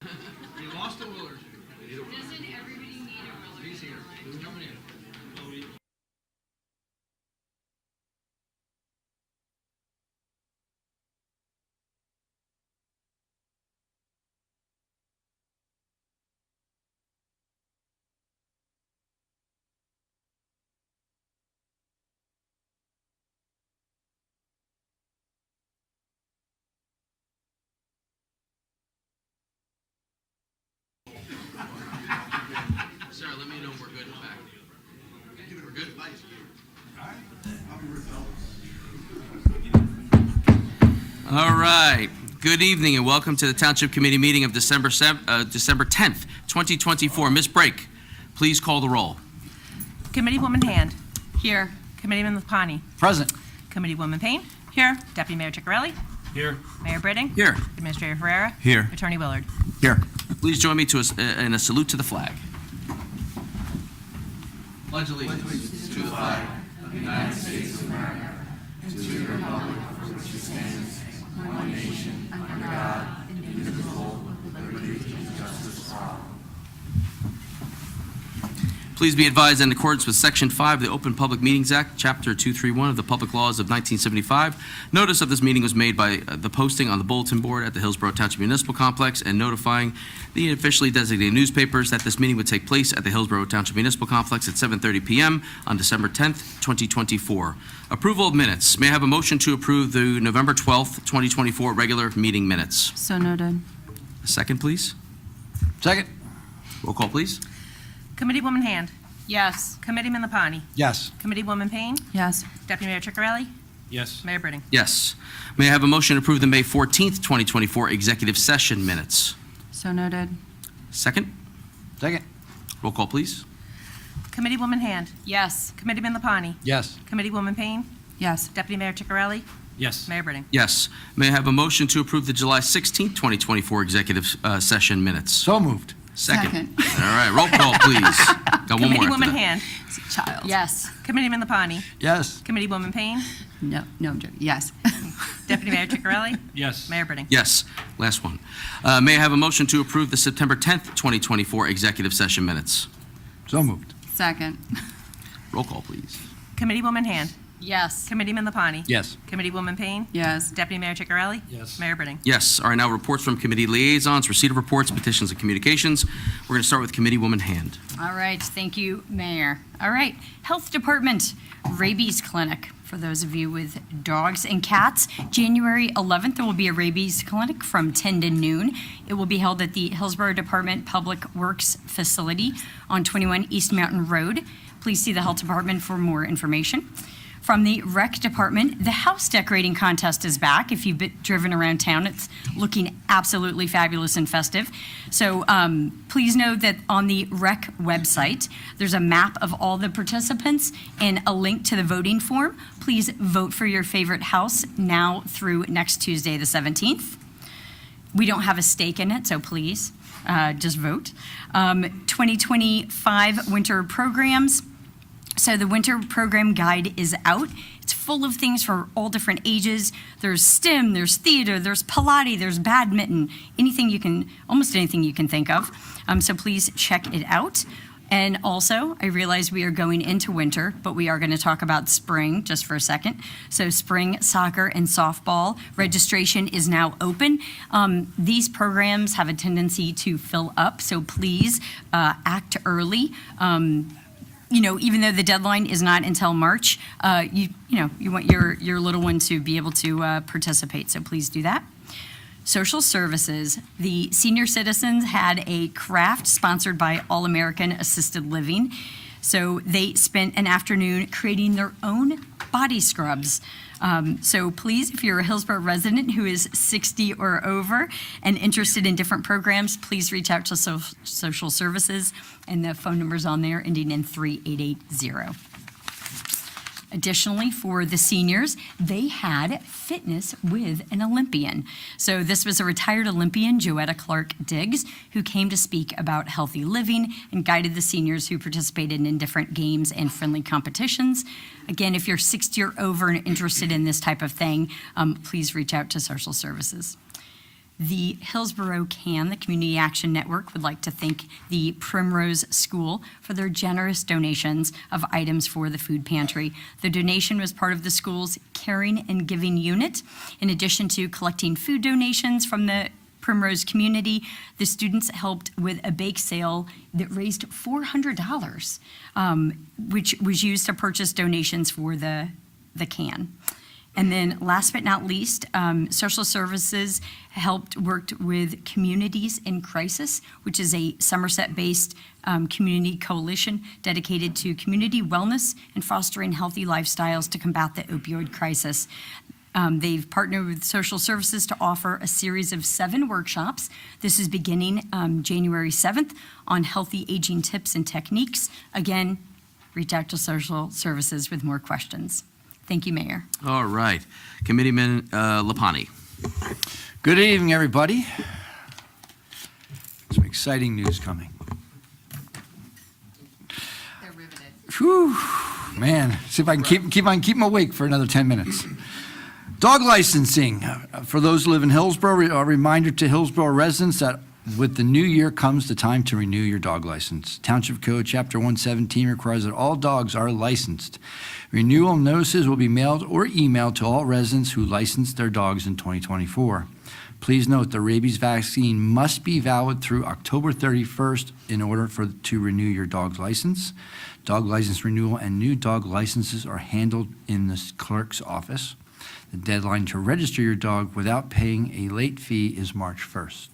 You lost a Willard. Doesn't everybody need a Willard? He's here. He's coming in. Sarah, let me know we're good in the back. We're good? All right. Good evening and welcome to the Township Committee meeting of December 10th, 2024. Ms. Brake, please call the roll. Committeewoman Hand. Here. Committeeman Lapani. Present. Committeewoman Payne. Here. Deputy Mayor Ciccarelli. Here. Mayor Britting. Here. Administrator Ferreira. Here. Attorney Willard. Here. Please join me in a salute to the flag. Pledge allegiance to the flag of the United States of America, and to the republic for which it stands, one nation, under God, indivisible, with liberty and justice for all. Please be advised, in accordance with Section 5 of the Open Public Meetings Act, Chapter 231 of the Public Laws of 1975, notice of this meeting was made by the posting on the bulletin board at the Hillsborough Township Municipal Complex and notifying the officially designated newspapers that this meeting would take place at the Hillsborough Township Municipal Complex at 7:30 p.m. on December 10th, 2024. Approval of minutes. May I have a motion to approve the November 12th, 2024 regular meeting minutes? So noted. A second, please. Second. Roll call, please. Committeewoman Hand. Yes. Committeeman Lapani. Yes. Committeewoman Payne. Yes. Deputy Mayor Ciccarelli. Yes. Mayor Britting. Yes. May I have a motion to approve the May 14th, 2024 executive session minutes? So noted. Second. Second. Roll call, please. Committeewoman Hand. Yes. Committeeman Lapani. Yes. Committeewoman Payne. Yes. Deputy Mayor Ciccarelli. Yes. Mayor Britting. Yes. May I have a motion to approve the July 16th, 2024 executive session minutes? So moved. Second. All right. Roll call, please. Got one more after Committeewoman that. Hand. Child. Yes. Committeeman Lapani. Yes. Committeewoman Payne. No, I'm joking. Yes. Deputy Mayor Ciccarelli. Yes. Mayor Britting. Yes. Last one. May I have a motion to approve the September 10th, 2024 executive session minutes? So moved. Second. Roll call, please. Committeewoman Hand. Yes. Committeeman Lapani. Yes. Committeewoman Payne. Yes. Deputy Mayor Ciccarelli. Yes. Mayor Britting. Yes. All right. Now reports from committee liaisons, receipt of reports, petitions, and communications. We're going to start with Committeewoman Hand. All right, thank you, Mayor. All right, Health Department Rabies Clinic. For those of you with dogs and cats, January 11th, there will be a rabies clinic from 10 to noon. It will be held at the Hillsborough Department Public Works Facility on 21 East Mountain Road. Please see the Health Department for more information. From the Rec Department, the house decorating contest is back. If you've been driven around town, it's looking absolutely fabulous and festive. So please know that on the Rec website, there's a map of all the participants and a link to the voting form. Please vote for your favorite house now through next Tuesday, the 17th. We don't have a stake in it, so please just vote. 2025 winter programs. So the winter program guide is out. It's full of things for all different ages. There's STEM, there's theater, there's Pilates, there's badminton, almost anything you can think of. So please check it out. And also, I realize we are going into winter, but we are going to talk about spring just for a second. So spring soccer and softball registration is now open. These programs have a tendency to fill up, so please act early. Even though the deadline is not until March, you want your little one to be able to participate, so please do that. Social services, the senior citizens had a craft sponsored by All American Assisted Living. So they spent an afternoon creating their own body scrubs. So please, if you're a Hillsborough resident who is 60 or over and interested in different programs, please reach out to social services, and the phone number's on there ending in 3880. Additionally, for the seniors, they had fitness with an Olympian. So this was a retired Olympian, Joetta Clark Diggs, who came to speak about healthy living and guided the seniors who participated in different games and friendly competitions. Again, if you're 60 or over and interested in this type of thing, please reach out to social services. The Hillsborough CAN, the Community Action Network, would like to thank the Primrose School for their generous donations of items for the food pantry. The donation was part of the school's Caring and Giving Unit. In addition to collecting food donations from the Primrose community, the students helped with a bake sale that raised $400, which was used to purchase donations for the CAN. And then last but not least, social services worked with Communities in Crisis, which is a Somerset-based community coalition dedicated to community wellness and fostering healthy lifestyles to combat the opioid crisis. They've partnered with social services to offer a series of 7 workshops. This is beginning January 7th on healthy aging tips and techniques. Again, reach out to social services with more questions. Thank you, Mayor. All right. Committeeman Lapani. Good evening, everybody. Some exciting news coming. They're riveted. Whew, man, see if I can keep them awake for another 10 minutes. Dog licensing. For those who live in Hillsborough, a reminder to Hillsborough residents that with the new year comes the time to renew your dog license. Township Code Chapter 117 requires that all dogs are licensed. Renewal notices will be mailed or emailed to all residents who licensed their dogs in 2024. Please note the rabies vaccine must be valid through October 31st in order to renew your dog's license. Dog license renewal and new dog licenses are handled in the clerk's office. The deadline to register your dog without paying a late fee is March 1st.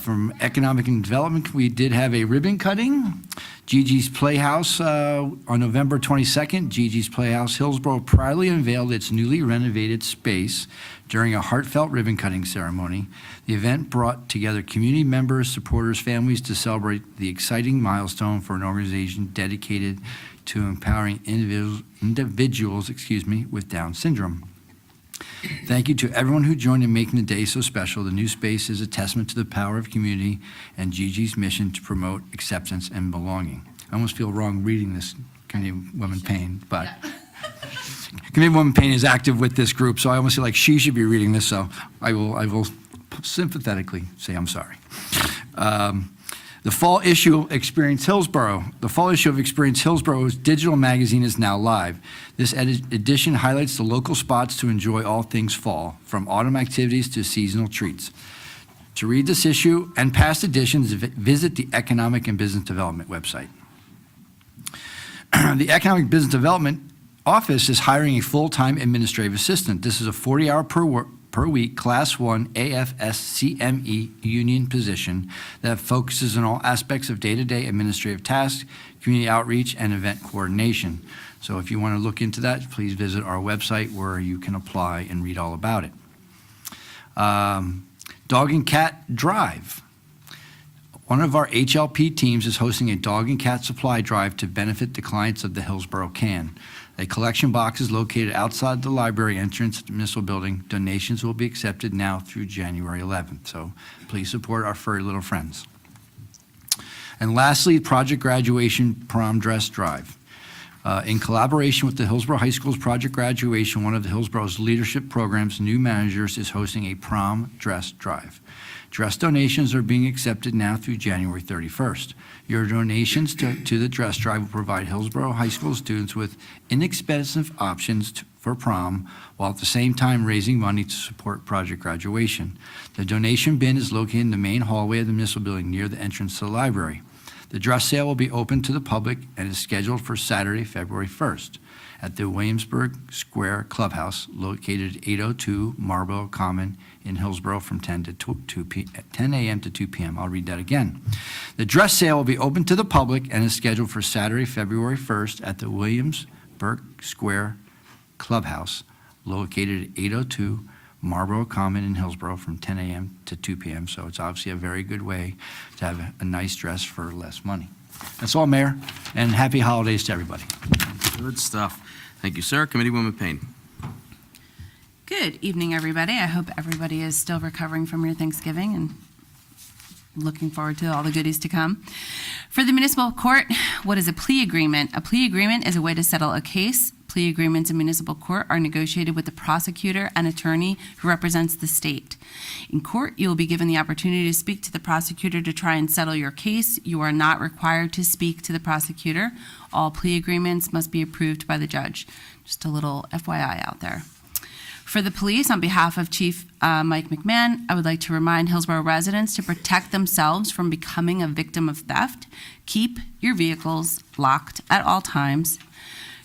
From Economic and Development, we did have a ribbon cutting. Gigi's Playhouse on November 22nd. Gigi's Playhouse Hillsborough proudly unveiled its newly renovated space during a heartfelt ribbon cutting ceremony. The event brought together community members, supporters, families to celebrate the exciting milestone for an organization dedicated to empowering individuals with Down syndrome. Thank you to everyone who joined in making the day so special. The new space is a testament to the power of community and Gigi's mission to promote acceptance and belonging. I almost feel wrong reading this, Committeewoman Payne, but Committeewoman Payne is active with this group, so I almost feel like she should be reading this, so I will sympathetically say I'm sorry. The fall issue of Experience Hillsborough. The fall issue of Experience Hillsborough's digital magazine is now live. This edition highlights the local spots to enjoy all things fall, from autumn activities to seasonal treats. To read this issue and past editions, visit the Economic and Business Development website. The Economic Business Development Office is hiring a full-time administrative assistant. This is a 40-hour per week Class 1 AFSCME union position that focuses on all aspects of day-to-day administrative tasks, community outreach, and event coordination. So if you want to look into that, please visit our website where you can apply and read all about it. Dog and Cat Drive. One of our HLP teams is hosting a dog and cat supply drive to benefit the clients of the Hillsborough CAN. A collection box is located outside the library entrance at the municipal building. Donations will be accepted now through January 11th, so please support our furry little friends. And lastly, Project Graduation Prom Dress Drive. In collaboration with the Hillsborough High School's Project Graduation, one of the Hillsborough's leadership program's new managers is hosting a prom dress drive. Dress donations are being accepted now through January 31st. Your donations to the dress drive will provide Hillsborough High School students with inexpensive options for prom, while at the same time raising money to support Project Graduation. The donation bin is located in the main hallway of the municipal building near the entrance to the library. The dress sale will be open to the public and is scheduled for Saturday, February 1st at the Williamsburg Square Clubhouse, located at 802 Marlborough Common in Hillsborough from 10 a.m. to 2 p.m. I'll read that again. The dress sale will be open to the public and is scheduled for Saturday, February 1st at the Williamsburg Square Clubhouse, located at 802 Marlborough Common in Hillsborough from 10 a.m. to 2 p.m. So it's obviously a very good way to have a nice dress for less money. That's all, Mayor, and happy holidays to everybody. Good stuff. Thank you, sir. Committeewoman Payne. Good evening, everybody. I hope everybody is still recovering from your Thanksgiving and looking forward to all the goodies to come. For the municipal court, what is a plea agreement? A plea agreement is a way to settle a case. Plea agreements in municipal court are negotiated with the prosecutor and attorney who represents the state. In court, you will be given the opportunity to speak to the prosecutor to try and settle your case. You are not required to speak to the prosecutor. All plea agreements must be approved by the judge. Just a little FYI out there. For the police, on behalf of Chief Mike McMahon, I would like to remind Hillsborough residents to protect themselves from becoming a victim of theft. Keep your vehicles locked at all times.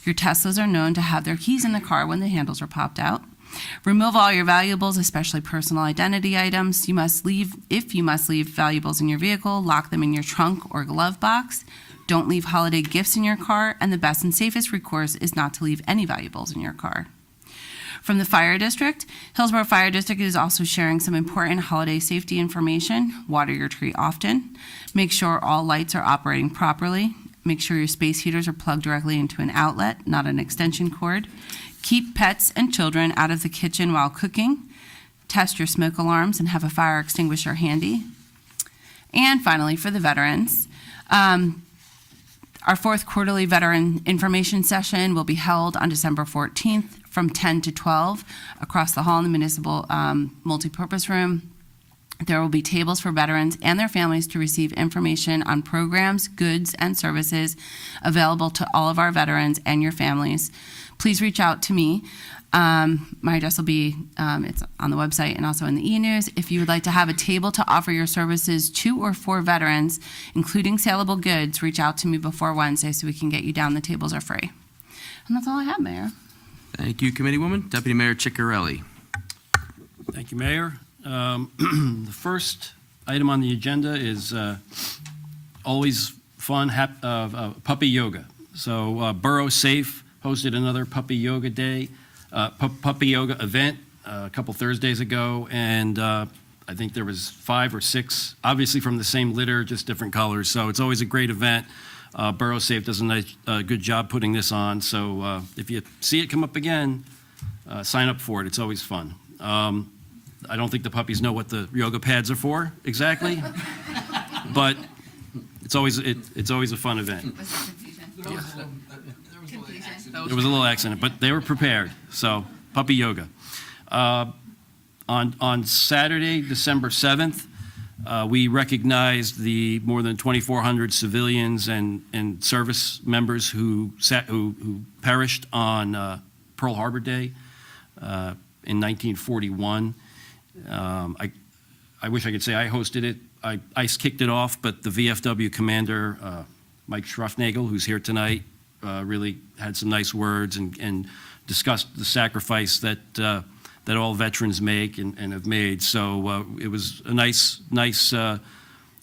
Your Teslas are known to have their keys in the car when the handles are popped out. Remove all your valuables, especially personal identity items. If you must leave valuables in your vehicle, lock them in your trunk or glove box. Don't leave holiday gifts in your car, and the best and safest recourse is not to leave any valuables in your car. From the Fire District, Hillsborough Fire District is also sharing some important holiday safety information. Water your tree often. Make sure all lights are operating properly. Make sure your space heaters are plugged directly into an outlet, not an extension cord. Keep pets and children out of the kitchen while cooking. Test your smoke alarms and have a fire extinguisher handy. And finally, for the veterans, our fourth quarterly veteran information session will be held on December 14th from 10 to 12 across the hall in the municipal multipurpose room. There will be tables for veterans and their families to receive information on programs, goods, and services available to all of our veterans and your families. Please reach out to me. My address will be, it's on the website and also in the e-news. If you would like to have a table to offer your services to or for veterans, including saleable goods, reach out to me before Wednesday so we can get you down. The tables are free. And that's all I have, Mayor. Thank you, Committeewoman. Deputy Mayor Ciccarelli. Thank you, Mayor. The first item on the agenda is always fun, puppy yoga. So Borough Safe hosted another puppy yoga day, puppy yoga event a couple Thursdays ago, and I think there was 5 or 6, obviously from the same litter, just different colors. So it's always a great event. Borough Safe does a good job putting this on. So if you see it come up again, sign up for it. It's always fun. I don't think the puppies know what the yoga pads are for exactly, but it's always a fun event. There was a little accident, but they were prepared. So puppy yoga. On Saturday, December 7th, we recognized the more than 2,400 civilians and service members who perished on Pearl Harbor Day in 1941. I wish I could say I hosted it. I kicked it off, but the VFW commander, Mike Schruffnagel, who's here tonight, really had some nice words and discussed the sacrifice that all veterans make and have made. So it was a nice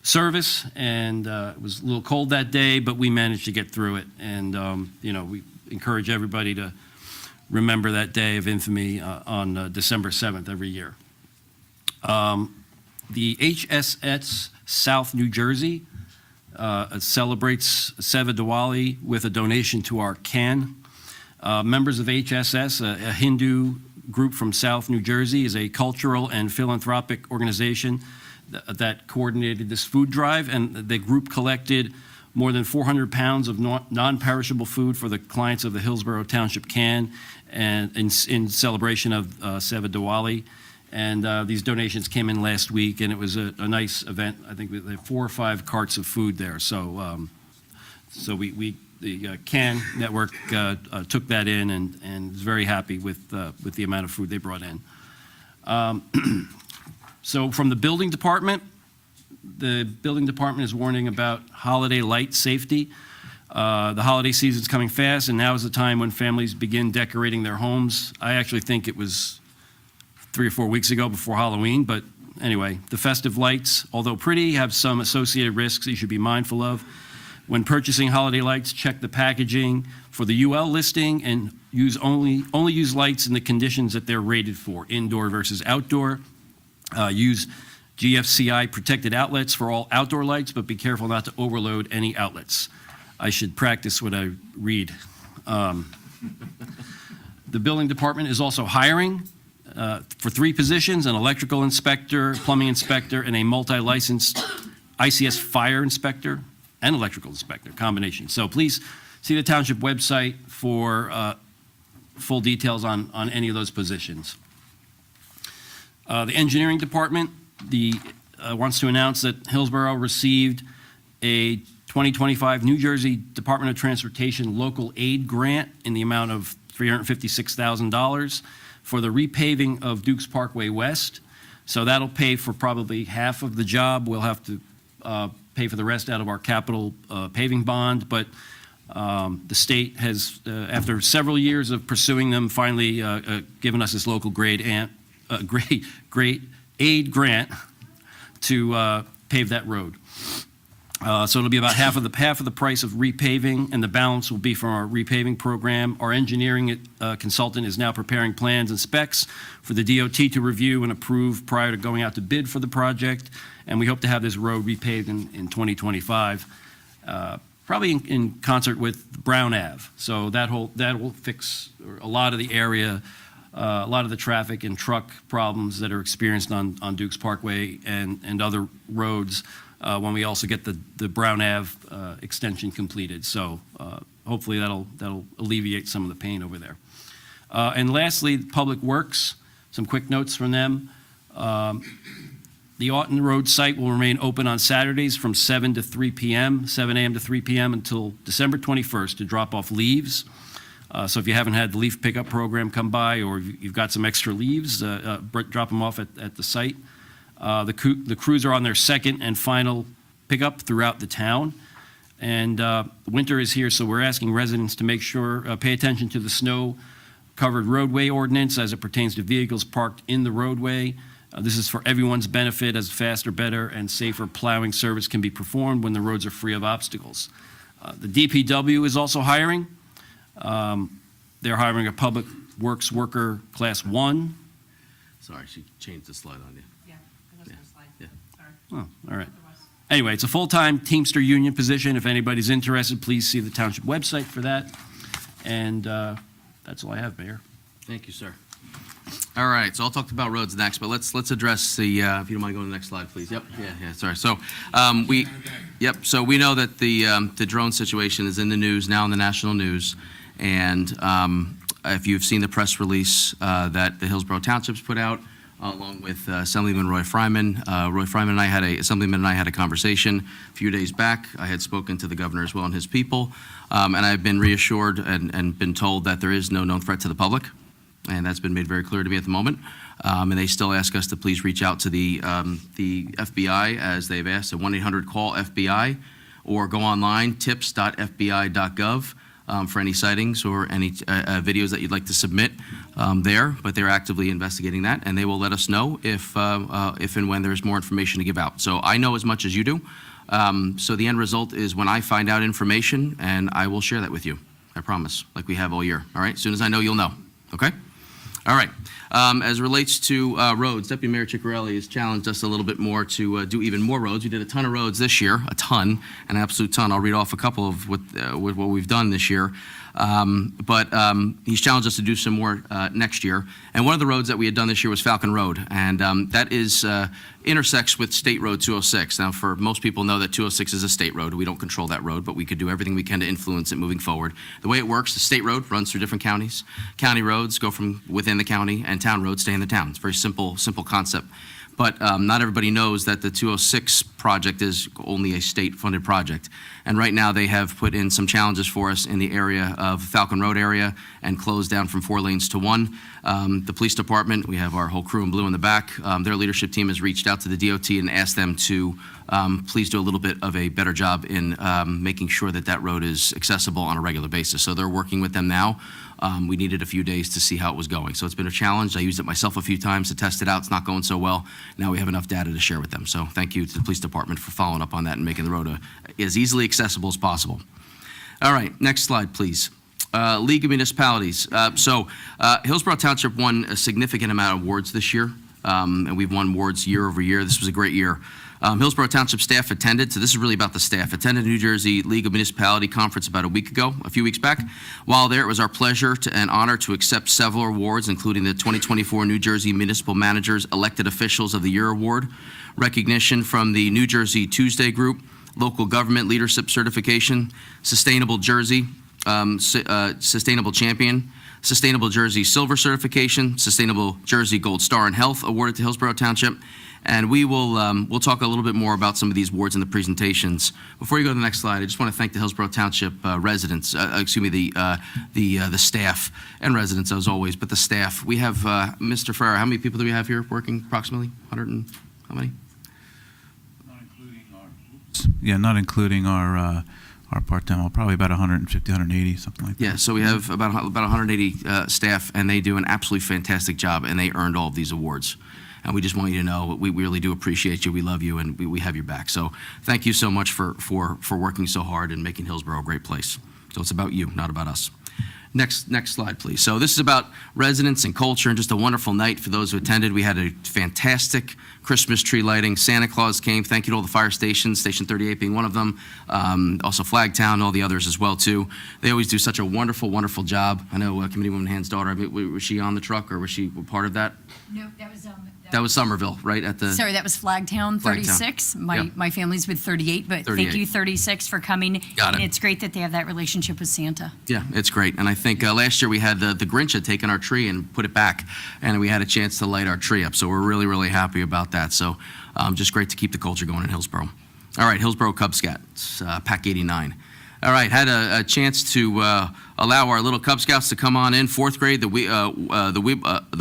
service, and it was a little cold that day, but we managed to get through it. And we encourage everybody to remember that day of infamy on December 7th every year. The HSS South New Jersey celebrates Seva Diwali with a donation to our CAN. Members of HSS, a Hindu group from South New Jersey, is a cultural and philanthropic organization that coordinated this food drive, and the group collected more than 400 pounds of non-perishable food for the clients of the Hillsborough Township CAN, and in celebration of Seva Diwali. And these donations came in last week, and it was a nice event. I think they had 4 or 5 carts of food there. So, the CAN network took that in and was very happy with the amount of food they brought in. So, from the building department is warning about holiday light safety. The holiday season's coming fast, and now is the time when families begin decorating their homes. I actually think it was 3 or 4 weeks ago before Halloween, but anyway, the festive lights, although pretty, have some associated risks you should be mindful of. When purchasing holiday lights, check the packaging for the UL listing and only use lights in the conditions that they're rated for, indoor versus outdoor. Use GFCI protected outlets for all outdoor lights, but be careful not to overload any outlets. I should practice what I read. The building department is also hiring for 3 positions: an electrical inspector, plumbing inspector, and a multi-licensed ICS fire inspector and electrical inspector combination. So please see the township website for full details on any of those positions. The engineering department wants to announce that Hillsborough received a 2025 New Jersey Department of Transportation local aid grant in the amount of $356,000 for the repaving of Dukes Parkway West. So that'll pay for probably half of the job. We'll have to pay for the rest out of our capital paving bond, but the state has, after several years of pursuing them, finally given us this local grade aid grant to pave that road. So it'll be about half of the price of repaving, and the balance will be from our repaving program. Our engineering consultant is now preparing plans and specs for the DOT to review and approve prior to going out to bid for the project, and we hope to have this road repaved in 2025, probably in concert with Brown Ave. So that will fix a lot of the area, a lot of the traffic and truck problems that are experienced on Dukes Parkway and other roads when we also get the Brown Ave extension completed. So hopefully that'll alleviate some of the pain over there. And lastly, Public Works, some quick notes from them. The Auten Road site will remain open on Saturdays from 7 to 3 p.m., 7 a.m. to 3 p.m. until December 21st to drop off leaves. So if you haven't had the leaf pickup program come by, or you've got some extra leaves, drop them off at the site. The crews are on their second and final pickup throughout the town. And winter is here, so we're asking residents to make sure, pay attention to the snow-covered roadway ordinance as it pertains to vehicles parked in the roadway. This is for everyone's benefit, as faster, better, and safer plowing service can be performed when the roads are free of obstacles. The DPW is also hiring. They're hiring a Public Works worker, Class 1. Sorry, she changed the slide on you. Yeah, it wasn't a slide. Yeah. Sorry. Oh, all right. Anyway, it's a full-time Teamster union position. If anybody's interested, please see the Township website for that. And that's all I have, Mayor. Thank you, sir. All right, so I'll talk about roads next, but let's address the, if you don't mind going to the next slide, please. Yep, yeah, sorry. So, so we know that the drone situation is in the news, now in the national news, and if you've seen the press release that the Hillsborough Township's put out, along with Assemblyman Roy Fryman. Assemblyman and I had a conversation a few days back. I had spoken to the governor as well and his people, and I've been reassured and been told that there is no known threat to the public. And that's been made very clear to me at the moment. And they still ask us to please reach out to the FBI, as they've asked, a 1-800-CALL-FBI, or go online, tips.fbi.gov, for any sightings or any videos that you'd like to submit there. But they're actively investigating that, and they will let us know if and when there's more information to give out. So I know as much as you do. So the end result is when I find out information, and I will share that with you. I promise, like we have all year. All right? As soon as I know, you'll know. Okay? All right. As relates to roads, Deputy Mayor Ciccarelli has challenged us a little bit more to do even more roads. We did a ton of roads this year, an absolute ton. I'll read off a couple of with what we've done this year. But he's challenged us to do some more next year. And one of the roads that we had done this year was Falcon Road, and that intersects with State Road 206. Now, for most people know that 206 is a state road. We don't control that road, but we could do everything we can to influence it moving forward. The way it works, the state road runs through different counties. County roads go from within the county, and town roads stay in the town. It's a very simple concept. But not everybody knows that the 206 project is only a state-funded project. And right now, they have put in some challenges for us in the area of Falcon Road area and closed down from 4 lanes to 1. The police department, we have our whole crew in blue in the back. Their leadership team has reached out to the DOT and asked them to please do a little bit of a better job in making sure that that road is accessible on a regular basis. So they're working with them now. We needed a few days to see how it was going. So it's been a challenge. I used it myself a few times to test it out. It's not going so well. Now we have enough data to share with them. So thank you to the police department for following up on that and making the road as easily accessible as possible. All right, next slide, please. League of Municipalities. Hillsborough Township won a significant amount of awards this year, and we've won awards year over year. This was a great year. Hillsborough Township staff attended, so this is really about the staff, attended New Jersey League of Municipality Conference about a few weeks back. While there, it was our pleasure and honor to accept several awards, including the 2024 New Jersey Municipal Managers Elected Officials of the Year Award, recognition from the New Jersey Tuesday Group, Local Government Leadership Certification, Sustainable Jersey, Sustainable Champion, Sustainable Jersey Silver Certification, Sustainable Jersey Gold Star in Health awarded to Hillsborough Township. And we'll talk a little bit more about some of these awards in the presentations. Before you go to the next slide, I just want to thank the Hillsborough Township residents, the staff and residents as always, but the staff. We have, Mr. Ferrer, how many people do we have here working approximately? 100 and, how many? Not including our part-time, well, probably about 150, 180, something like that. Yeah, so we have about 180 staff, and they do an absolutely fantastic job, and they earned all of these awards. And we just want you to know, we really do appreciate you, we love you, and we have your back. So thank you so much for working so hard and making Hillsborough a great place. So it's about you, not about us. Next slide, please. So this is about residents and culture and just a wonderful night for those who attended. We had a fantastic Christmas tree lighting. Santa Claus came. Thank you to all the fire stations, Station 38 being one of them. Also Flagtown, all the others as well, too. They always do such a wonderful, wonderful job. I know Committeewoman Hand's daughter, was she on the truck or was she part of that? No, that was That was Somerville, right? Sorry, that was Flagtown 36. Yep. My family's with 38, but 38. thank you 36 for coming. Got it. And it's great that they have that relationship with Santa. Yeah, it's great. And I think last year we had the Grinch had taken our tree and put it back, and we had a chance to light our tree up. So we're really, really happy about that. So just great to keep the culture going in Hillsborough. All right, Hillsborough Cub Scouts, Pack 89. All right, had a chance to allow our little Cub Scouts to come on in. Fourth grade, the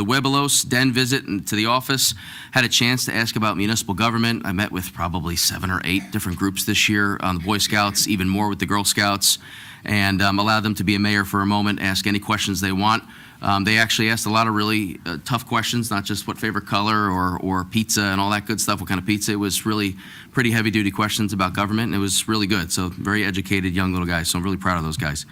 Webelos Den visit to the office. Had a chance to ask about municipal government. I met with probably 7 or 8 different groups this year on the Boy Scouts, even more with the Girl Scouts, and allowed them to be a mayor for a moment, ask any questions they want. They actually asked a lot of really tough questions, not just what favorite color or pizza and all that good stuff, what kind of pizza. It was really pretty heavy-duty questions about government, and it was really good. So very educated young little guys, so I'm really proud of those guys.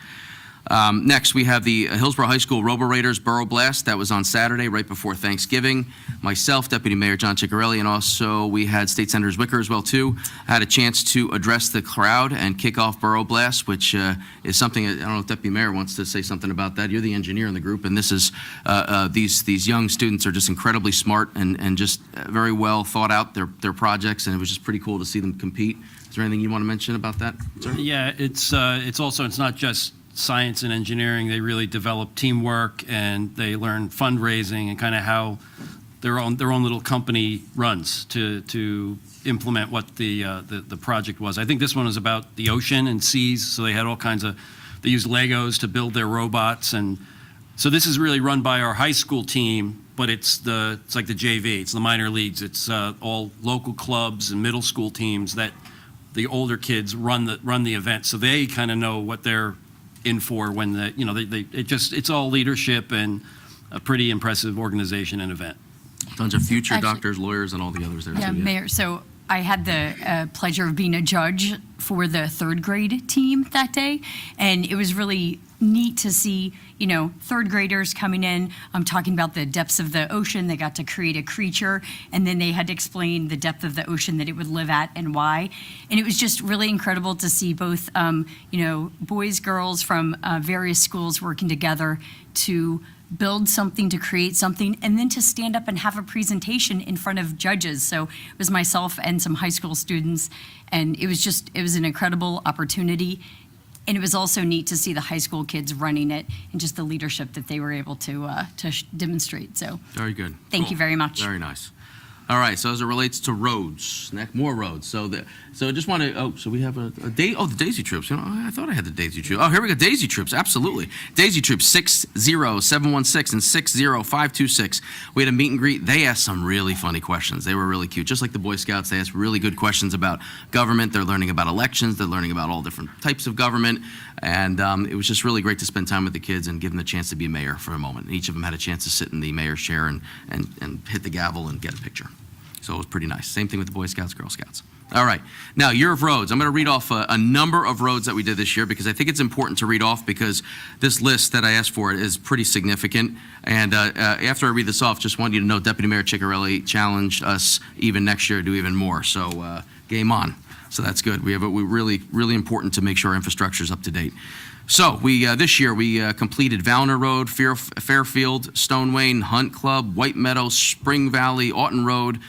Next, we have the Hillsborough High School Robo Raiders Borough Blast. That was on Saturday, right before Thanksgiving. Myself, Deputy Mayor John Ciccarelli, and also we had State Senator Zwicker as well, too. I had a chance to address the crowd and kick off Borough Blast, which is something, I don't know if Deputy Mayor wants to say something about that. You're the engineer in the group, and this is, these young students are just incredibly smart and just very well thought out, their projects, and it was just pretty cool to see them compete. Is there anything you want to mention about that, sir? Yeah, it's not just science and engineering. They really develop teamwork, and they learn fundraising and kind of how their own little company runs to implement what the project was. I think this one was about the ocean and seas, so they had all kinds of, they used Legos to build their robots, and so this is really run by our high school team, but it's like the JV, it's the minor leagues, it's all local clubs and middle school teams that the older kids run the event, so they kind of know what they're in for when it's all leadership and a pretty impressive organization and event. Tons of future Actually- doctors, lawyers, and all the others there, Yeah, too. Mayor, so I had the pleasure of being a judge for the 3rd grade team that day, and it was really neat to see, 3rd graders coming in, talking about the depths of the ocean. They got to create a creature, and then they had to explain the depth of the ocean that it would live at and why. And it was just really incredible to see both, boys, girls from various schools working together to build something, to create something, and then to stand up and have a presentation in front of judges. So it was myself and some high school students, and it was an incredible opportunity. And it was also neat to see the high school kids running it and just the leadership that they were able to demonstrate. So Very good. thank Cool. you very much. Very nice. All right, so as it relates to roads, more roads. So I just want to, so we have the Daisy Troops. I thought I had the Daisy Troops. Oh, here we go, Daisy Troops, absolutely. Daisy Troops 60716 and 60526. We had a meet and greet. They asked some really funny questions. They were really cute. Just like the Boy Scouts, they asked really good questions about government. They're learning about elections. They're learning about all different types of government. And it was just really great to spend time with the kids and give them the chance to be a mayor for a moment. And each of them had a chance to sit in the mayor's chair and hit the gavel and get a picture. So it was pretty nice. Same thing with the Boy Scouts, Girl Scouts. All right. Now, year of roads. I'm going to read off a number of roads that we did this year because I think it's important to read off because this list that I asked for is pretty significant. And after I read this off, just want you to know Deputy Mayor Ciccarelli challenged us even next year to do even more. So game on. So that's good. We really, really important to make sure our infrastructure is up to date. So this year we completed Valner Road, Fairfield, Stone Wayne, Hunt Club, White Meadow, Spring Valley, Aughton Road,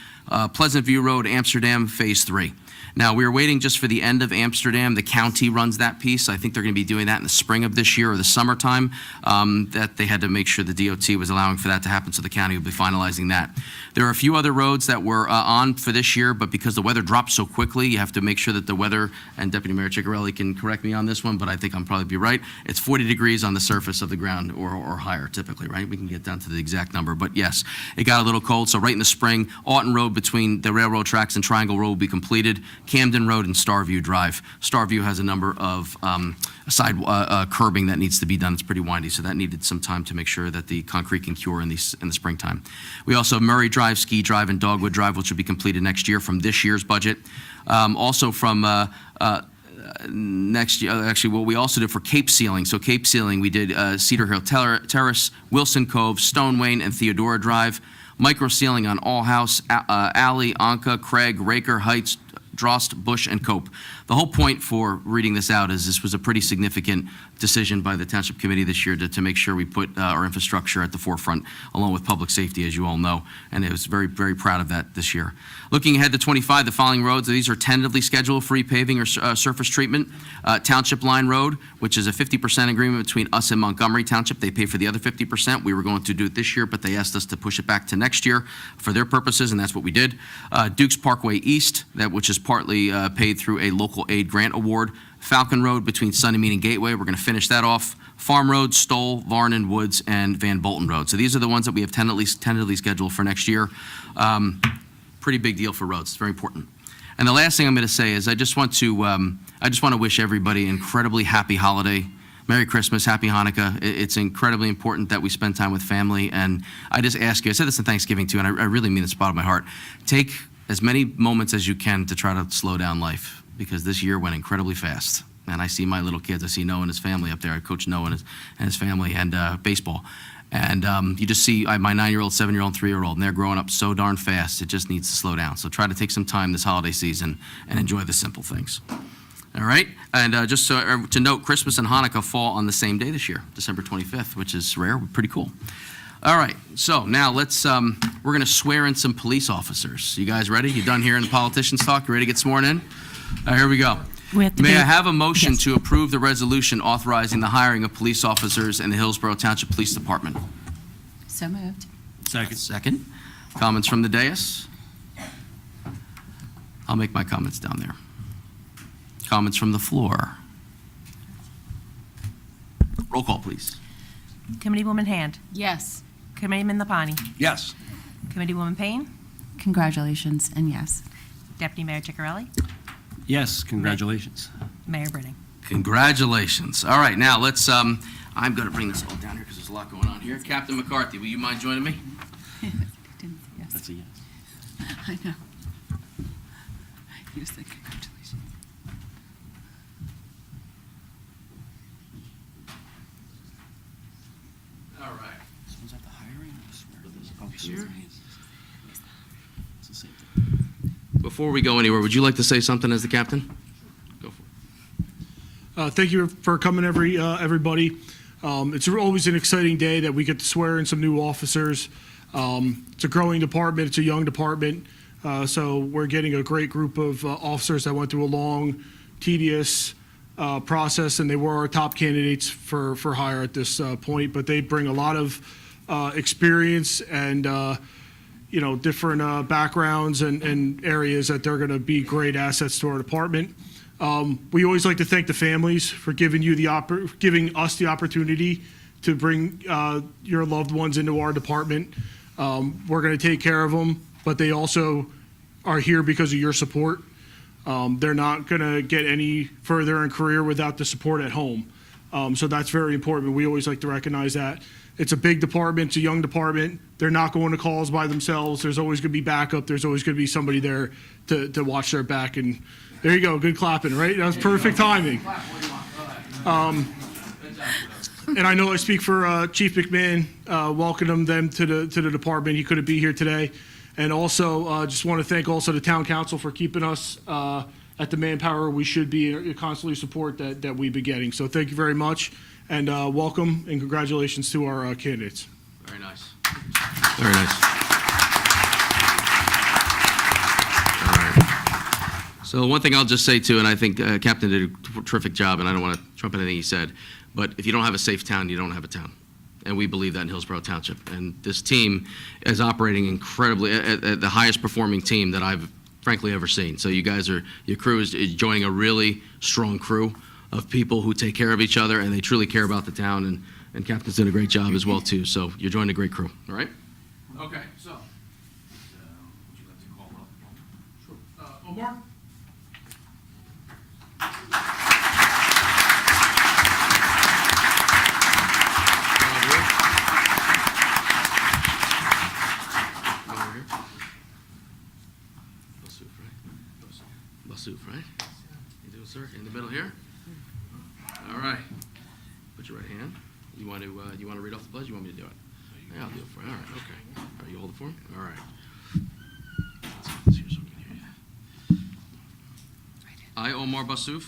Pleasant View Road, Amsterdam, Phase 3. Now, we are waiting just for the end of Amsterdam. The county runs that piece. I think they're going to be doing that in the spring of this year or the summertime, that they had to make sure the DOT was allowing for that to happen, so the county will be finalizing that. There are a few other roads that were on for this year, but because the weather dropped so quickly, you have to make sure that the weather, and Deputy Mayor Ciccarelli can correct me on this one, but I think I'll probably be right. It's 40 degrees on the surface of the ground or higher typically, right? We can get down to the exact number, but yes, it got a little cold, so right in the spring, Alton Road between the railroad tracks and Triangle Road will be completed. Camden Road and Starview Drive. Starview has a number of side curbing that needs to be done. It's pretty windy, so that needed some time to make sure that the concrete can cure in the springtime. We also have Murray Drive, Ski Drive, and Dogwood Drive, which will be completed next year from this year's budget. Also from next year, actually, what we also did for Cape Sealing. So Cape Sealing, we did Cedar Hill Terrace, Wilson Cove, Stone Wayne, and Theodora Drive. Micro sealing on All House, Alley, Anka, Craig, Raker Heights, Drost, Bush, and Cope. The whole point for reading this out is this was a pretty significant decision by the Township Committee this year to make sure we put our infrastructure at the forefront, along with public safety, as you all know, and it was very, very proud of that this year. Looking ahead to 25, the following roads, these are tentatively scheduled for repaving or surface treatment. Township Line Road, which is a 50% agreement between us and Montgomery Township. They pay for the other 50%. We were going to do it this year, but they asked us to push it back to next year for their purposes, and that's what we did. Dukes Parkway East, which is partly paid through a local aid grant award. Falcon Road between Sunnymead and Gateway, we're going to finish that off. Farm Road, Stoll, Varnon, Woods, and Van Bolton Road. So these are the ones that we have tentatively scheduled for next year. Pretty big deal for roads. It's very important. And the last thing I'm going to say is I just want to wish everybody an incredibly happy holiday. Merry Christmas, Happy Hanukkah. It's incredibly important that we spend time with family. And I just ask you, I said this in Thanksgiving too, and I really mean this from the bottom of my heart. Take as many moments as you can to try to slow down life, because this year went incredibly fast. And I see my little kids. I see Noah and his family up there. I coach Noah and his family and baseball. And you just see my 9-year-old, 7-year-old, and 3-year-old, and they're growing up so darn fast. It just needs to slow down. So try to take some time this holiday season and enjoy the simple things. All right? And just to note, Christmas and Hanukkah fall on the same day this year, December 25th, which is rare, but pretty cool. All right, so now let's, we're going to swear in some police officers. You guys ready? You done hearing the politicians talk? You ready to get sworn in? All right, here we go. May I have a motion Yes. to approve the resolution authorizing the hiring of police officers in the Hillsborough Township Police Department? So moved. Second. Second. Comments from the dais? I'll make my comments down there. Comments from the floor? Roll call, please. Committeewoman Hand. Yes. Committeeman Lapani. Yes. Committeewoman Payne. Congratulations, and yes. Deputy Mayor Ciccarelli. Yes, congratulations. Mayor Britting. Congratulations. All right, now let's, I'm going to bring this all down here because there's a lot going on here. Captain McCarthy, will you mind joining me? That's a yes. I know. You just said congratulations. All right. Was that the hiring or the swearing? Here. It's the same thing. Before we go anywhere, would you like to say something as the captain? Go for it. Thank you for coming, everybody. It's always an exciting day that we get to swear in some new officers. It's a growing department. It's a young department. So we're getting a great group of officers that went through a long, tedious process, and they were our top candidates for hire at this point. But they bring a lot of experience and different backgrounds and areas that they're going to be great assets to our department. We always like to thank the families for giving us the opportunity to bring your loved ones into our department. We're going to take care of them, but they also are here because of your support. They're not going to get any further in career without the support at home. So that's very important. We always like to recognize that. It's a big department. It's a young department. They're not going to calls by themselves. There's always going to be backup. There's always going to be somebody there to watch their back. And there you go. Good clapping, right? That was perfect timing. And I know I speak for Chief McMahon, welcoming them to the department. He couldn't be here today. And also, just want to thank also the town council for keeping us at the manpower we should be, constantly support that we've been getting. So thank you very much, and welcome and congratulations to our candidates. Very nice. Very nice. So one thing I'll just say too, and I think Captain did a terrific job, and I don't want to trump anything he said, but if you don't have a safe town, you don't have a town. And we believe that in Hillsborough Township. And this team is operating incredibly, at the highest performing team that I've frankly ever seen. So you guys your crew is joining a really strong crew of people who take care of each other, and they truly care about the town, and Captain's done a great job as well too. So you're joining a great crew, all right? Okay, so, would you like to call up? Sure. Omar? Basuf, right? You doing, sir? In the middle here? All right. Put your right hand. You want to read off the pledge? You want me to do it? Yeah, I'll do it for you. All right, okay. All right, you hold it for me? All right. Let's hear so we can hear you. I, Omar Basuf,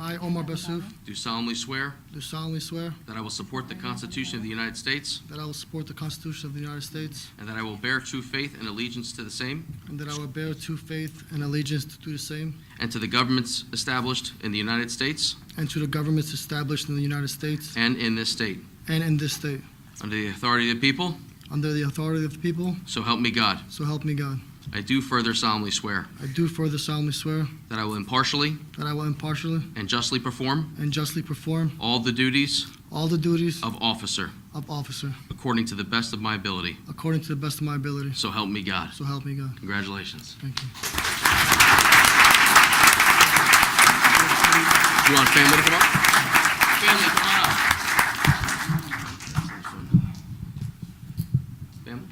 I, Omar Bassouf, do solemnly swear do solemnly swear that I will support the Constitution of the United States that I will support the Constitution of the United States and that I will bear true faith and allegiance to the same and that I will bear true faith and allegiance to do the same and to the governments established in the United States and to the governments established in the United States and in this state, and in this state, under the authority of the people, under the authority of the people, so help me God. so help me God. I do further solemnly swear I do further solemnly swear that I will impartially that I will impartially and justly perform and justly perform all the duties all the duties of officer of officer according to the best of my ability. according to the best of my ability, So help me God. so help me God. Congratulations. Thank you. You want family to come up? Family, come on up. Family?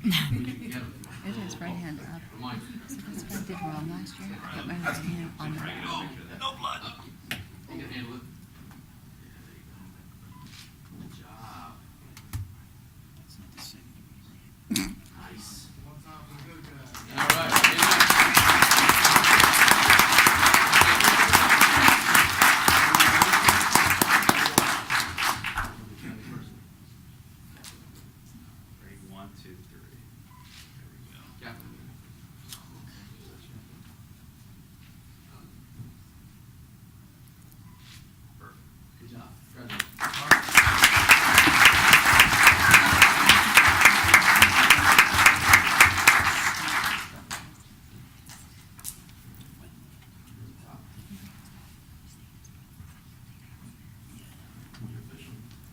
It is right hand up. So that's what I did wrong last year. Put my right hand on the. You can handle it. Good job. Nice. All right. One, two, three. Captain. Perfect. Good job.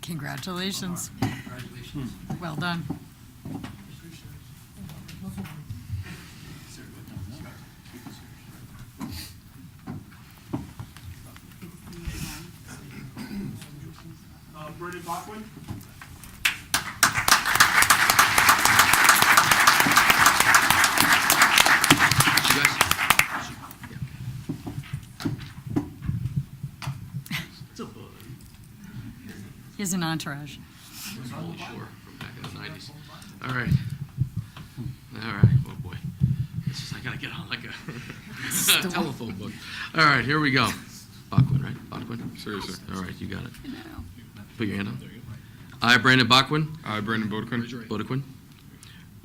Congratulations. Congratulations. Congratulations. Well done. Brendan Bachman. You guys? It's a book. He has an entourage. It's Holy Shore from back in the 90s. All right. All right. Oh, boy. It's just, I got to get on like a telephone book. All right, here we go. Bachman, right? Bachman? Seriously. All right, you got it. Put your hand up. I, Brandon Bachman, I, Brendan Bodequin,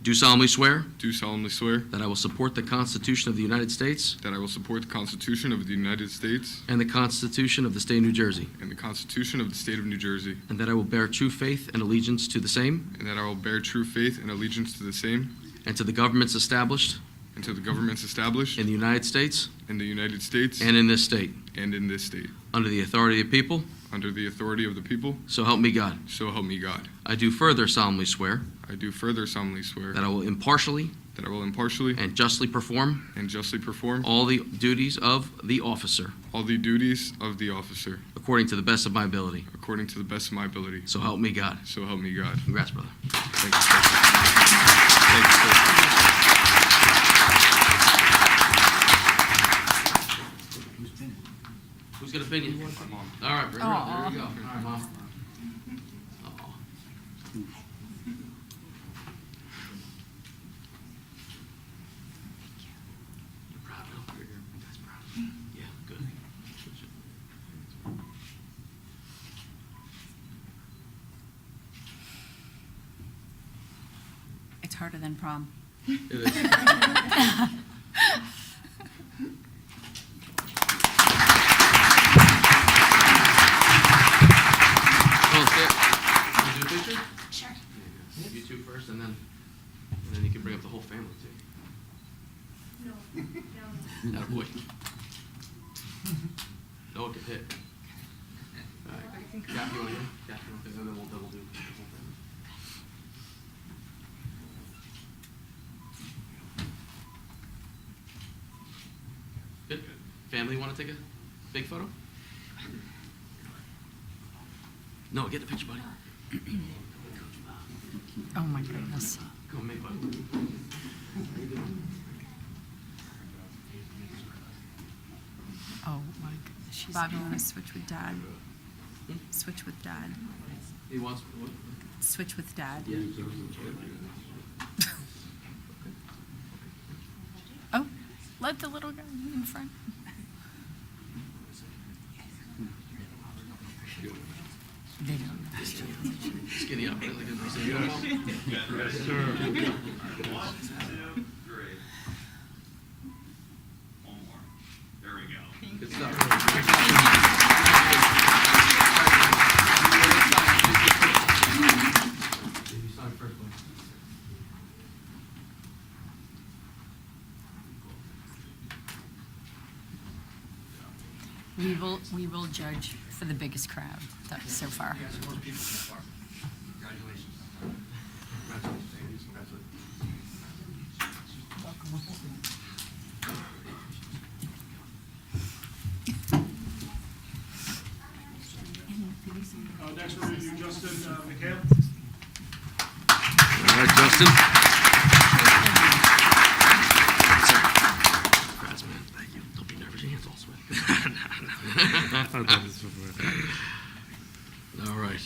do solemnly swear do solemnly swear that I will support the Constitution of the United States that I will support the Constitution of the United States and the Constitution of the State of New Jersey, and the Constitution of the State of New Jersey, and that I will bear true faith and allegiance to the same and that I will bear true faith and allegiance to the same and to the governments established and to the governments established in the United States in the United States and in this state, and in this state, under the authority of the people, under the authority of the people, so help me God. so help me God. I do further solemnly swear I do further solemnly swear that I will impartially that I will impartially and justly perform and justly perform all the duties of the officer all the duties of the officer according to the best of my ability. according to the best of my ability, So help me God. so help me God. Congrats, brother. Thank you, sir. Thank you, sir. Who's gonna pin you? All right, bring her up. There you go. All right, Mom. Aw. You're proud of her? You guys proud? Yeah, good. It's harder than prom. It is. Well, there. Can you do a picture? Sure. You two first, and then you can bring up the whole family too. No. Attaboy. No one can hit. All right. Kathy, you want to hit? Kathy, you want to hit? And then we'll double do the whole family. Good. Family, want to take a big photo? No, get the picture, buddy. Oh, my goodness. Come on, make buddy. Oh, my goodness. She's Bob, you want to switch with Dad? Switch with Dad. He wants. What? Switch with Dad. Yeah. Oh, let the little guy in front. They don't. Skinny up. Like a Yes, sir. good stuff. You sign first, please. We will judge for the biggest crowd so far. Congratulations. Next, we're going to do Justin McHale. All right, Justin. Congrats, man. Thank you. Don't be nervous. Your hands all sweaty. All right.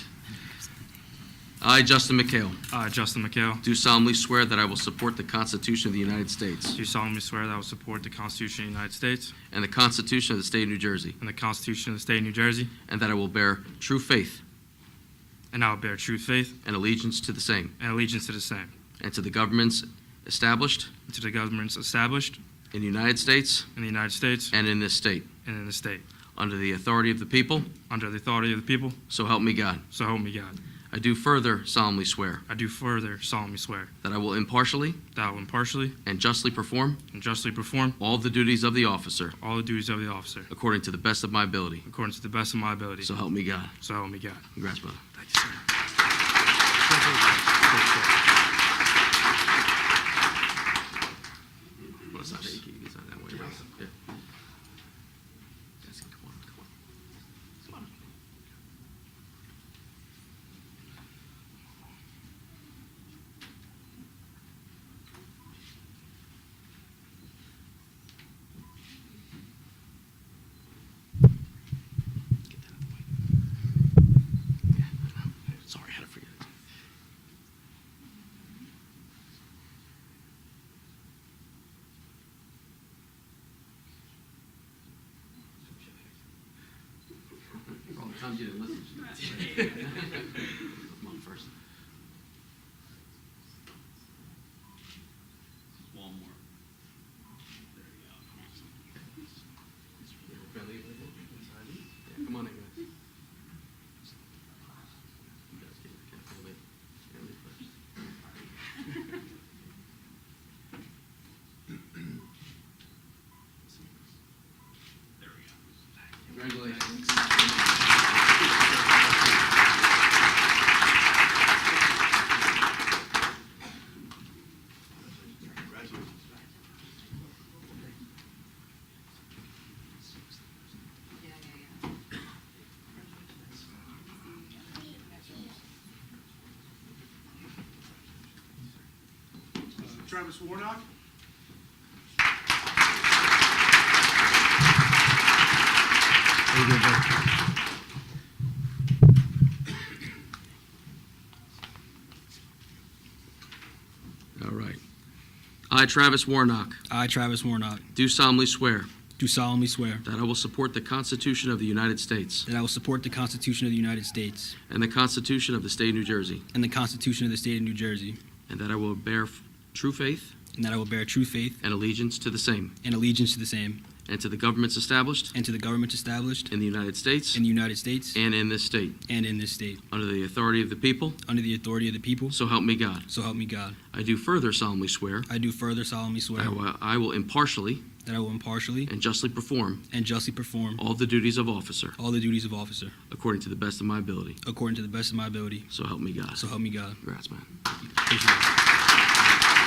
I, Justin McHale, I, Justin McHale, do solemnly swear that I will support the Constitution of the United States do solemnly swear that I will support the Constitution of the United States and the Constitution of the State of New Jersey, and the Constitution of the State of New Jersey, and that I will bear true faith and I will bear true faith and allegiance to the same, and allegiance to the same, and to the governments established and to the governments established in the United States in the United States and in this state, and in the state, under the authority of the people, under the authority of the people, so help me God. so help me God. I do further solemnly swear I do further solemnly swear that I will impartially that I will impartially and justly perform and justly perform all the duties of the officer all the duties of the officer according to the best of my ability. according to the best of my ability, So help me God. so help me God. Congrats, brother. Thank you, sir. Well, it's not that you can sign that way, right? Yeah. Yes, come on, come on. Come on. Get that out of the way. Yeah, I know. Sorry, I had to forget it. All the times you didn't listen. Come on, first. One more. There you go. Yeah, come on in, guys. You guys get family first. There we go. Congratulations. Travis Warnock. Very good, buddy. All right. I, Travis Warnock, I, Travis Warnock, do solemnly swear do solemnly swear that I will support the Constitution of the United States that I will support the Constitution of the United States and the Constitution of the State of New Jersey, and the Constitution of the State of New Jersey, and that I will bear true faith and that I will bear true faith and allegiance to the same, and allegiance to the same, and to the governments established and to the government established in the United States in the United States and in this state, and in this state, under the authority of the people, under the authority of the people, so help me God. so help me God. I do further solemnly swear I do further solemnly swear I will impartially that I will impartially and justly perform and justly perform all the duties of officer all the duties of officer according to the best of my ability. according to the best of my ability, So help me God. so help me God. Congrats, man. Appreciate it.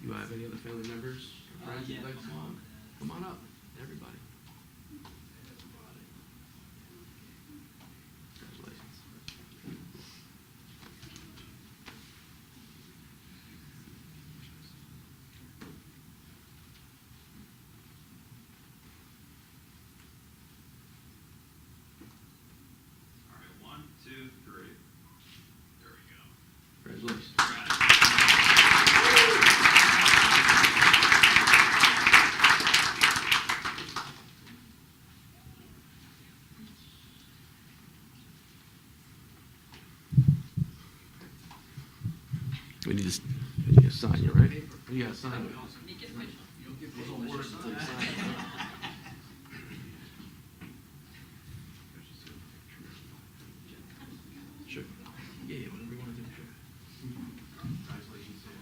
You have any other family members, friends you'd like to come on? Come on up, everybody. Congratulations. All right, 1, 2, 3. There we go. Congratulations. We need to sign you, right? You gotta sign it. Those will work until you sign it. Sure. Yeah, whatever you want to do, sure. Congratulations, Sam.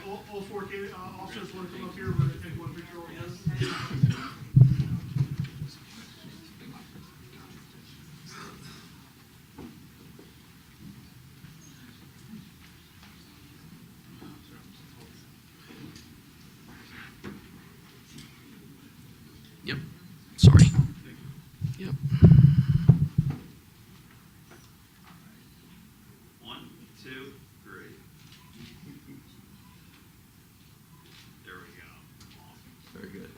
All four officers want to come up here, we're going to take one picture all together. Yep. Sorry. Yep. 1, 2, 3. There we go. Awesome. Very good.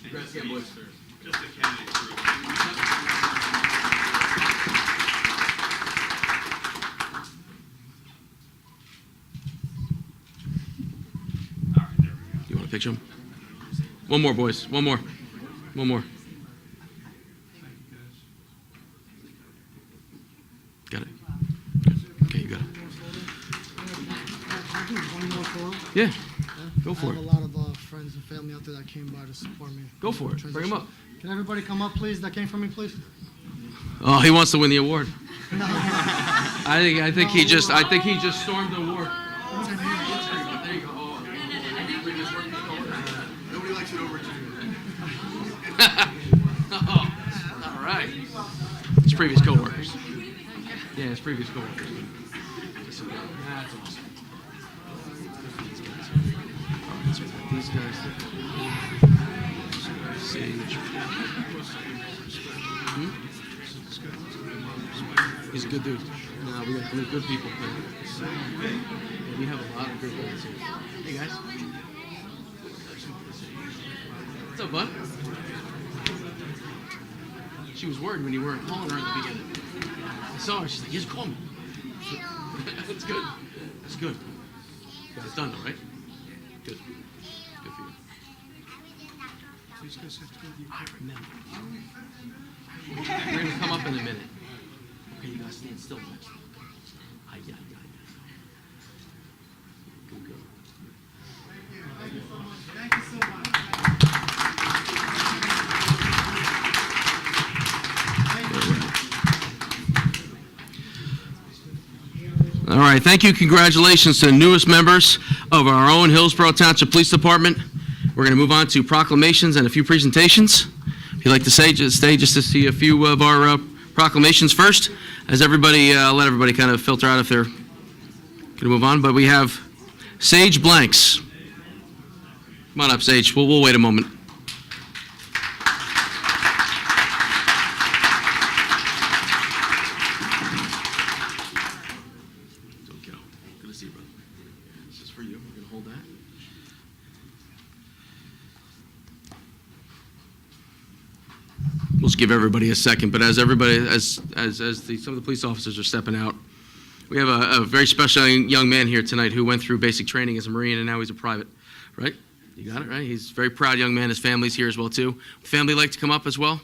And Congrats just again, the- boys. Just the candidate group. All right, there we go. You want to picture him? One more, boys. One more. One more. Got it. Good. Okay, you got it. One more photo. Yeah. Go for I have it. a lot of friends and family out there that came by to support me. Go for it. Bring him up. Can everybody come up, please, that came from me, please? Oh, he wants to win the award. I think he just stormed the award. There you go. Nobody likes it over to Oh, all right. His previous coworkers. Yeah, his previous coworkers. That's awesome. These guys. Sage. He's a good dude. No, we got good people. Yeah, we have a lot of great guys here. Hey guys. What's up, bud? She was worried when you weren't calling her at the beginning. I saw her. She's like, "Just call me." That's good. That's good. Got it done, though, right? Good. Good for you. I remember. We're gonna come up in a minute. Okay, you guys stand still next. Yeah. Good girl. Thank you so much. All right, thank you. Congratulations to the newest members of our own Hillsborough Township Police Department. We're going to move on to proclamations and a few presentations. If you'd like to stay just to see a few of our proclamations first, as everybody, let everybody kind of filter out if they're going to move on. But we have Sage Blanks. Come on up, Sage. We'll wait a moment. Good to see you, brother. This is for you. We're going to hold that. We'll just give everybody a second, but as everybody, some of the police officers are stepping out, we have a very special young man here tonight who went through basic training as a Marine, and now he's a private, right? You got it, right? He's a very proud young man. His family's here as well, too. Family like to come up as well?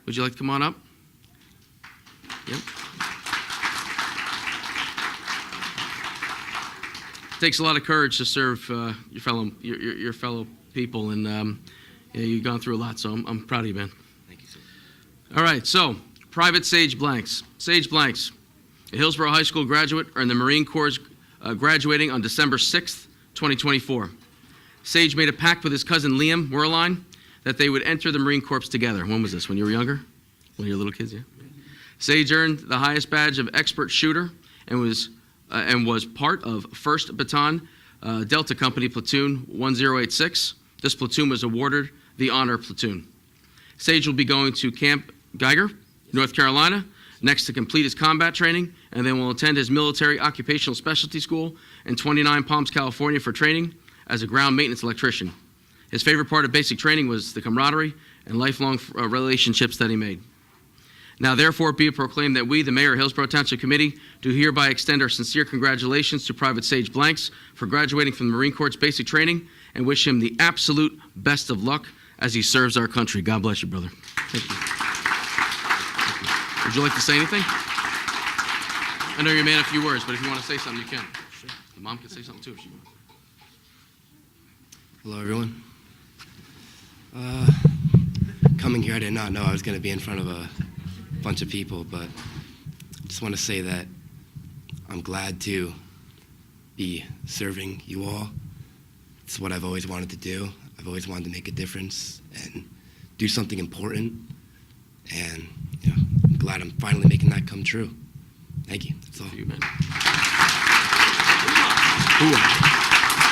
Would you like to come on up? Yep. It takes a lot of courage to serve your fellow people, and yeah, you've gone through a lot, so I'm proud of you, man. Thank you, sir. All right, so Private Sage Blanks. Sage Blanks, a Hillsborough High School graduate, earned the Marine Corps, graduating on December 6th, 2024. Sage made a pact with his cousin Liam Werlein that they would enter the Marine Corps together. When was this? When you were younger? When you were little kids, yeah? Sage earned the highest badge of expert shooter and was part of 1st Baton Delta Company Platoon 1086. This platoon was awarded the Honor Platoon. Sage will be going to Camp Geiger, North Carolina, next to complete his combat training, and then will attend his military occupational specialty school in 29 Palms, California for training as a ground maintenance electrician. His favorite part of basic training was the camaraderie and lifelong relationships that he made. Now, therefore, be it proclaimed that we, the Mayor of Hillsborough Township Committee, do hereby extend our sincere congratulations to Private Sage Blanks for graduating from the Marine Corps basic training and wish him the absolute best of luck as he serves our country. God bless you, brother. Thank you. Would you like to say anything? I know you're a man of few words, but if you want to say something, you can. Sure. The mom can say something too if she wants. Hello, everyone. Coming here, I did not know I was going to be in front of a bunch of people, but I just want to say that I'm glad to be serving you all. It's what I've always wanted to do. I've always wanted to make a difference and do something important, and I'm glad I'm finally making that come true. Thank you. That's all. Thank you, man.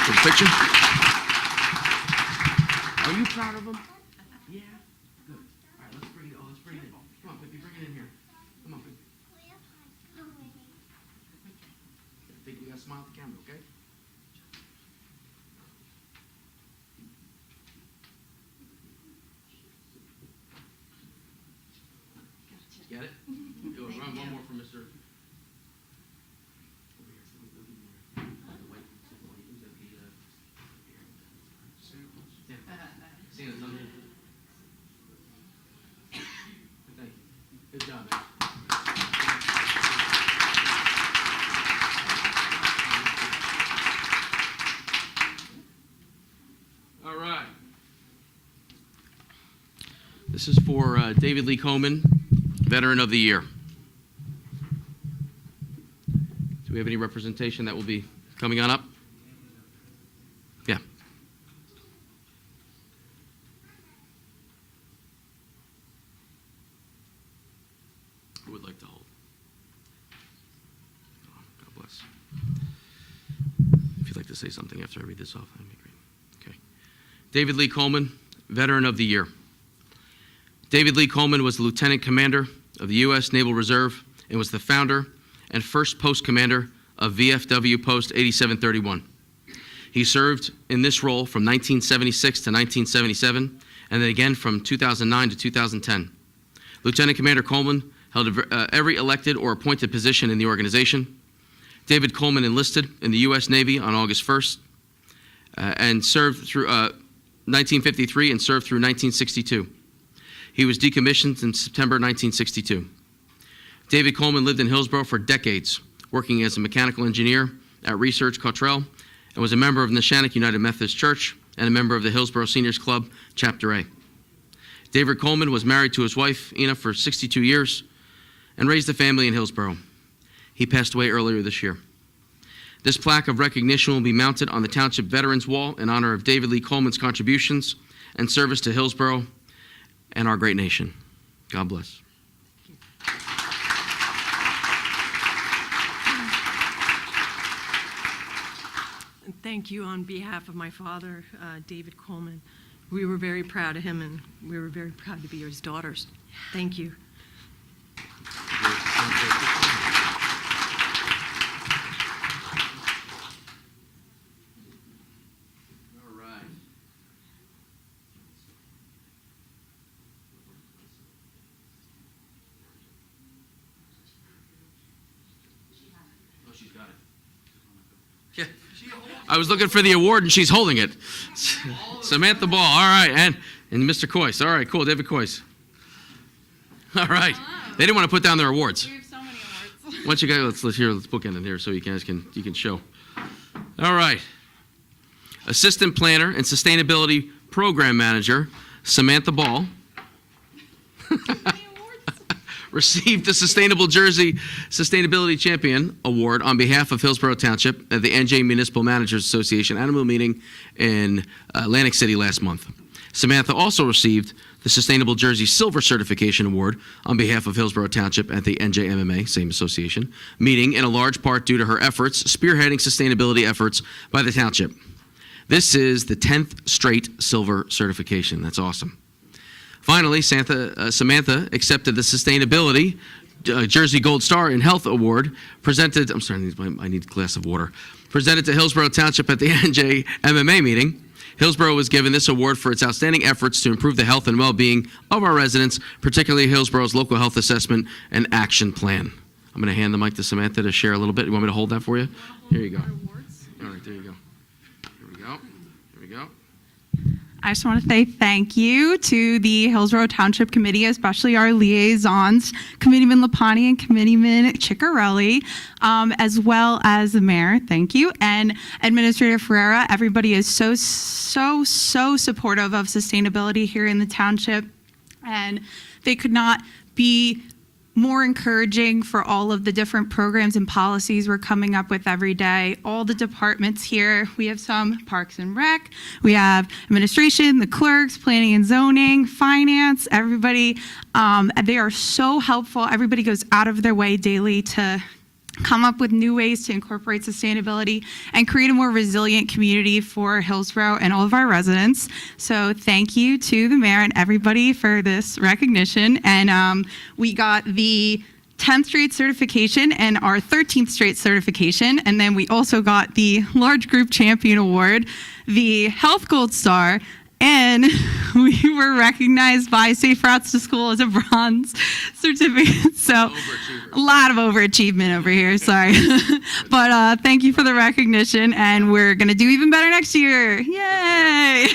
For the picture? Are you proud of him? Yeah? Good. All right, let's bring it in. Come on, Pippi, bring it in here. Come on, Pippi. I think you gotta smile at the camera, okay? Get it? Run one more for Mr. Good job, man. All right. This is for David Lee Coleman, Veteran of the Year. Do we have any representation that will be coming on up? Yeah. Who would like to hold? Oh, God bless. If you'd like to say something after I read this off, that'd be great. Okay. David Lee Coleman, Veteran of the Year. David Lee Coleman was the Lieutenant Commander of the U.S. Naval Reserve and was the founder and first post commander of VFW Post 8731. He served in this role from 1976 to 1977, and then again from 2009 to 2010. Lieutenant Commander Coleman held every elected or appointed position in the organization. David Coleman enlisted in the U.S. Navy on August 1st and served through 1953 and served through 1962. He was decommissioned in September 1962. David Coleman lived in Hillsborough for decades, working as a mechanical engineer at Research Cottrell, and was a member of Neshannock United Methodist Church and a member of the Hillsborough Seniors Club, Chapter A. David Coleman was married to his wife, Ina, for 62 years and raised a family in Hillsborough. He passed away earlier this year. This plaque of recognition will be mounted on the Township Veterans Wall in honor of David Lee Coleman's contributions and service to Hillsborough and our great nation. God bless. And thank you on behalf of my father, David Coleman. We were very proud of him, and we were very proud to be his daughters. Thank you. All right. Oh, she's got it. Yeah. I was looking for the award and she's holding it. Samantha Ball, all right, and Mr. Coyce. All right, cool, David Coyce. All right. They didn't want to put down their awards. We have so many awards. Once you guys, let's bookend in here so you guys can show. All right. Assistant Planner and Sustainability Program Manager, Samantha Ball. Received the Sustainable Jersey Sustainability Champion Award on behalf of Hillsborough Township at the NJ Municipal Managers Association annual meeting in Atlantic City last month. Samantha also received the Sustainable Jersey Silver Certification Award on behalf of Hillsborough Township at the NJMMA, same association, meeting in a large part due to her efforts spearheading sustainability efforts by the township. This is the 10th straight silver certification. That's awesome. Finally, Samantha accepted the Sustainability Jersey Gold Star in Health Award presented, I need a glass of water, presented to Hillsborough Township at the NJMMA meeting. Hillsborough was given this award for its outstanding efforts to improve the health and well-being of our residents, particularly Hillsborough's local health assessment and action plan. I'm going to hand the mic to Samantha to share a little bit. You want me to hold that for you? Here you go. All right, there you go. Here we go. Here we go. I just want to say thank you to the Hillsborough Township Committee, especially our liaisons, Committeeman Lapani and Committeeman Ciccarelli, as well as the mayor, thank you, and Administrator Ferreira. Everybody is so supportive of sustainability here in the township, and they could not be more encouraging for all of the different programs and policies we're coming up with every day. All the departments here, we have some Parks and Rec, we have administration, the clerks, planning and zoning, finance, everybody. They are so helpful. Everybody goes out of their way daily to come up with new ways to incorporate sustainability and create a more resilient community for Hillsborough and all of our residents. So thank you to the mayor and everybody for this recognition. And we got the 10th straight certification and our 13th straight certification. And then we also got the Large Group Champion Award, the Health Gold Star, and we were recognized by Safe Routes to School as a bronze certificate. So a lot of overachievement over here, sorry. But thank you for the recognition, and we're going to do even better next year. Yay! All right, you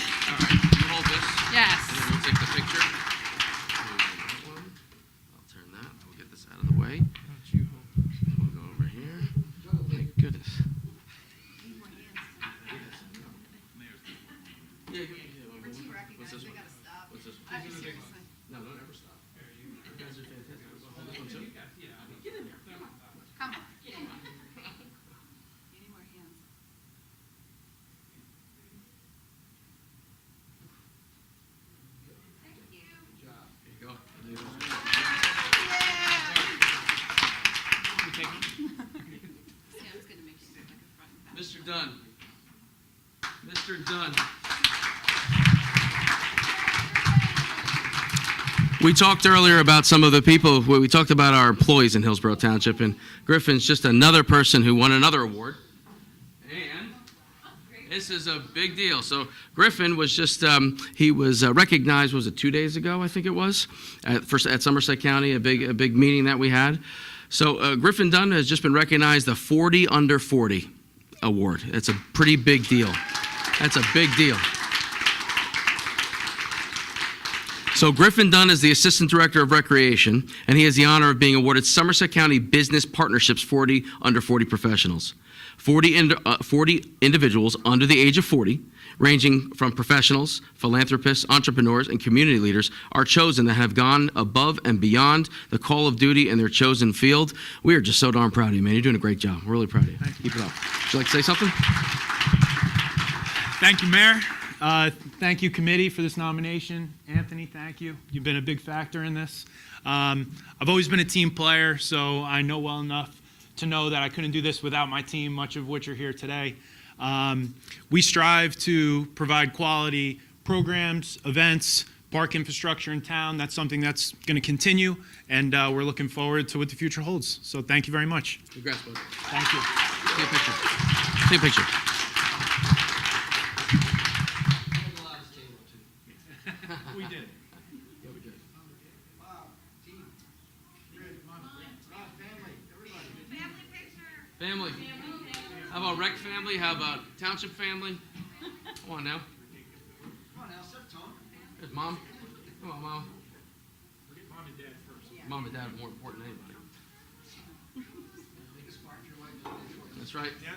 hold this. Yes. And then we'll take the picture. I'll turn that. We'll get this out of the way. We'll go over here. Thank goodness. Yeah, what's this one? What's this one? No, don't ever stop. You guys are fantastic. Hold this one too? Get in there. Come on. You need more hands. There you go. Sam's gonna make you look like a front and back. Mr. Dunn. Mr. Dunn. We talked earlier about some of the people, we talked about our employees in Hillsborough Township, and Griffin's just another person who won another award. And this is a big deal. So Griffin was just, he was recognized, was it 2 days ago, I think it was, at Somerset County, a big meeting that we had. So Griffin Dunn has just been recognized the 40 Under 40 award. It's a pretty big deal. That's a big deal. So Griffin Dunn is the Assistant Director of Recreation, and he has the honor of being awarded Somerset County Business Partnerships 40 Under 40 Professionals. 40 individuals under the age of 40, ranging from professionals, philanthropists, entrepreneurs, and community leaders, are chosen that have gone above and beyond the call of duty in their chosen field. We are just so darn proud of you, man. You're doing a great job. We're really proud of you. Keep it up. Would you like to say something? Thank you, Mayor. Thank you, committee, for this nomination. Anthony, thank you. You've been a big factor in this. I've always been a team player, so I know well enough to know that I couldn't do this without my team, much of which are here today. We strive to provide quality programs, events, park infrastructure in town. That's something that's going to continue, and we're looking forward to what the future holds. So thank you very much. Congrats, bud. Thank you. Take a picture. Take a picture. We did. Yeah, we did. Family. How about rec family? How about township family? Come on now. Come on now, Seth, Tom. There's mom. Come on, mom. Mom and dad first. Mom and dad are more important than anybody. That's right. Yeah.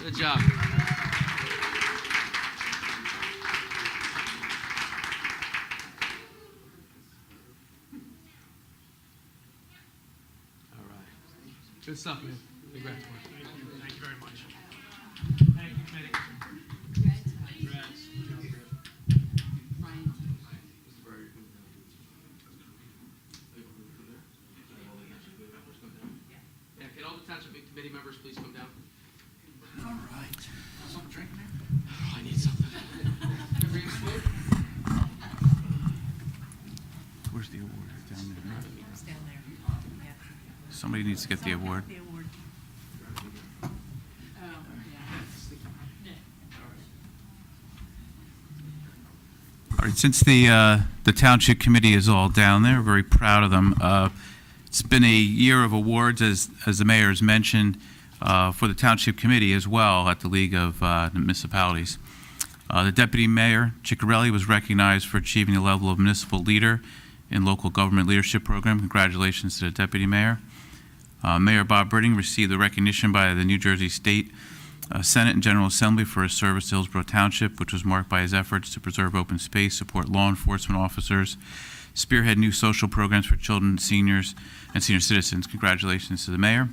Good job. All right. Good stuff, man. Congrats, man. Thank you very much. Thank you, committee. Yeah, can all the township committee members please come down? All right. Something to drink in there? Oh, I need something. Where's the award? It's down there. right? It's down there. Yeah. Somebody needs to get the award. The award. All right, since the Township Committee is all down there, very proud of them. It's been a year of awards, as the mayor has mentioned, for the Township Committee as well at the League of Municipalities. The Deputy Mayor, Ciccarelli, was recognized for achieving the level of municipal leader in local government leadership program. Congratulations to the Deputy Mayor. Mayor Bob Britting received the recognition by the New Jersey State Senate and General Assembly for his service to Hillsborough Township, which was marked by his efforts to preserve open space, support law enforcement officers, spearhead new social programs for children, seniors, and senior citizens. Congratulations to the mayor.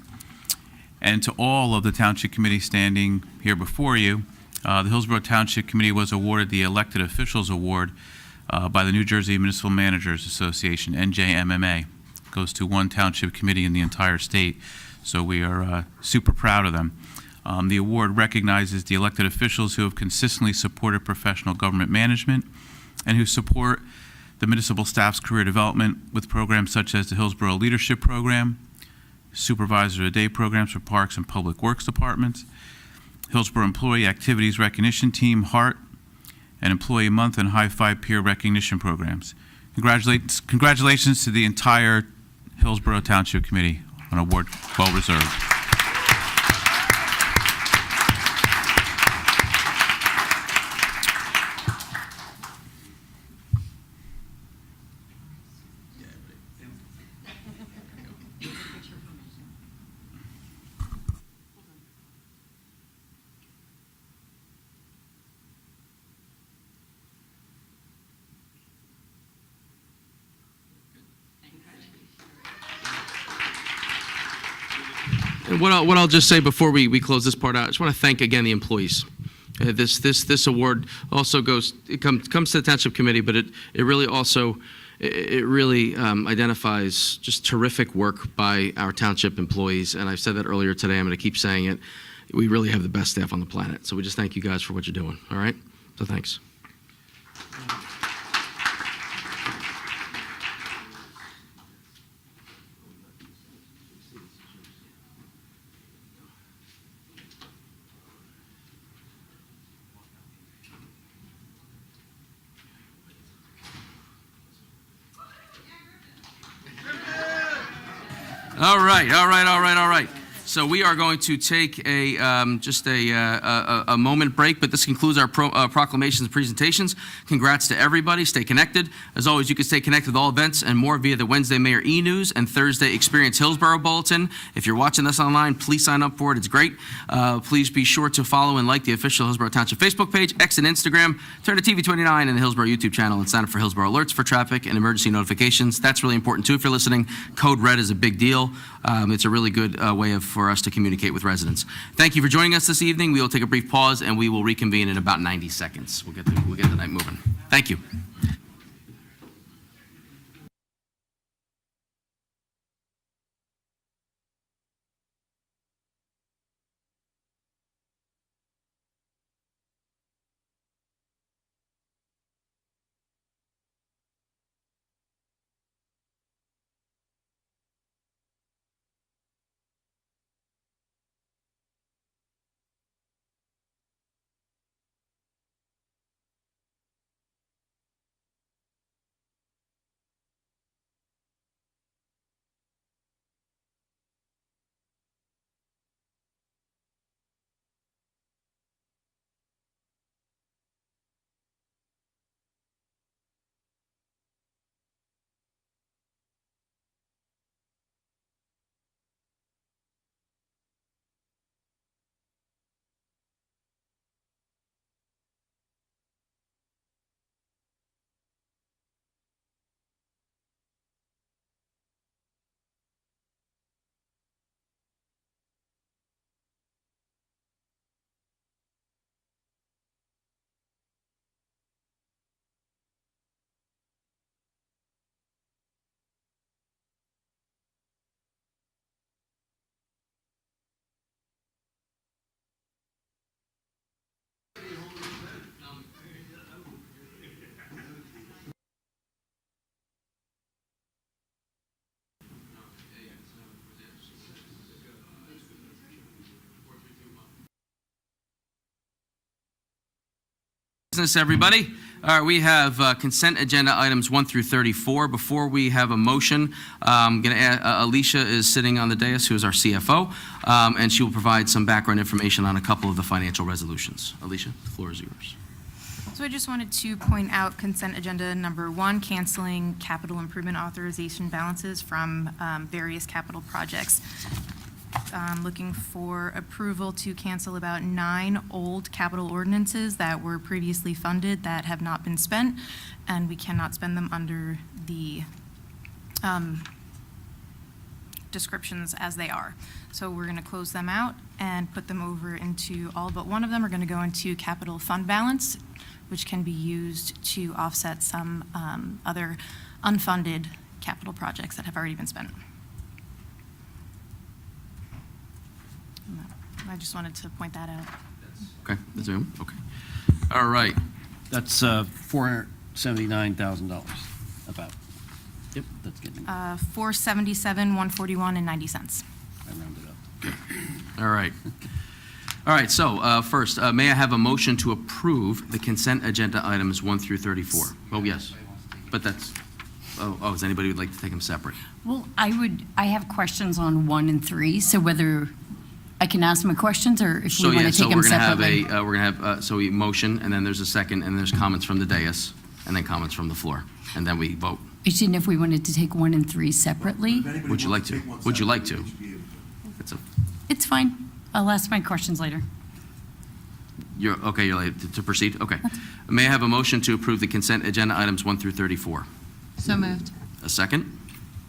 And to all of the Township Committee standing here before you, the Hillsborough Township Committee was awarded the Elected Officials Award by the New Jersey Municipal Managers Association, NJMMA. It goes to one township committee in the entire state, so we are super proud of them. The award recognizes the elected officials who have consistently supported professional government management and who support the municipal staff's career development with programs such as the Hillsborough Leadership Program, Supervisor of the Day programs for Parks and Public Works Departments, Hillsborough Employee Activities Recognition Team, HART, and Employee Month and High Five Peer Recognition Programs. Congratulations to the entire Hillsborough Township Committee on an award well reserved. And what I'll just say before we close this part out, I just want to thank again the employees. This award also comes to the Township Committee, but it really also identifies just terrific work by our township employees. And I've said that earlier today. I'm going to keep saying it. We really have the best staff on the planet. So we just thank you guys for what you're doing. All right. So thanks. All right. So we are going to take just a moment break, but this concludes our proclamations and presentations. Congrats to everybody. Stay connected. As always, you can stay connected with all events and more via the Wednesday Mayor e-News and Thursday Experience Hillsborough Bulletin. If you're watching this online, please sign up for it. It's great. Please be sure to follow and like the official Hillsborough Township Facebook page, X and Instagram. Turn to TV 29 and the Hillsborough YouTube channel and sign up for Hillsborough alerts for traffic and emergency notifications. That's really important too if you're listening. Code Red is a big deal. It's a really good way for us to communicate with residents. Thank you for joining us this evening. We will take a brief pause and we will reconvene in about 90 seconds. We'll get the night moving. Thank you. Business, everybody. All right, we have consent agenda items 1 through 34. Before we have a motion, I'm going to add, Alicia is sitting on the dais, who is our CFO, and she will provide some background information on a couple of the financial resolutions. Alicia, the floor is yours. So I just wanted to point out consent agenda number 1, canceling capital improvement authorization balances from various capital projects. Looking for approval to cancel about 9 old capital ordinances that were previously funded that have not been spent, and we cannot spend them under the descriptions as they are. So we're going to close them out and put them over into, all but one of them are going to go into capital fund balance, which can be used to offset some other unfunded capital projects that have already been spent. I just wanted to point that out. Okay, the Zoom, okay. All right. That's $479,000, about. Yep, that's getting, I $477,141.90. rounded up. All right. All right, so first, may I have a motion to approve the consent agenda items 1 through 34? Oh, yes, but that's, is anybody would like to take them separate? Well, I have questions on 1 and 3, so whether I can ask my questions or if we want to take them separately. We're going to have, so we motion, and then there's a second, and there's comments from the dais, and then comments from the floor, and then we vote. I just didn't know if we wanted to take 1 and 3 separately. Would you like to? Would you like to? It's fine. I'll ask my questions later. You're ready to proceed? Okay. May I have a motion to approve the consent agenda items 1 through 34? So moved. A second?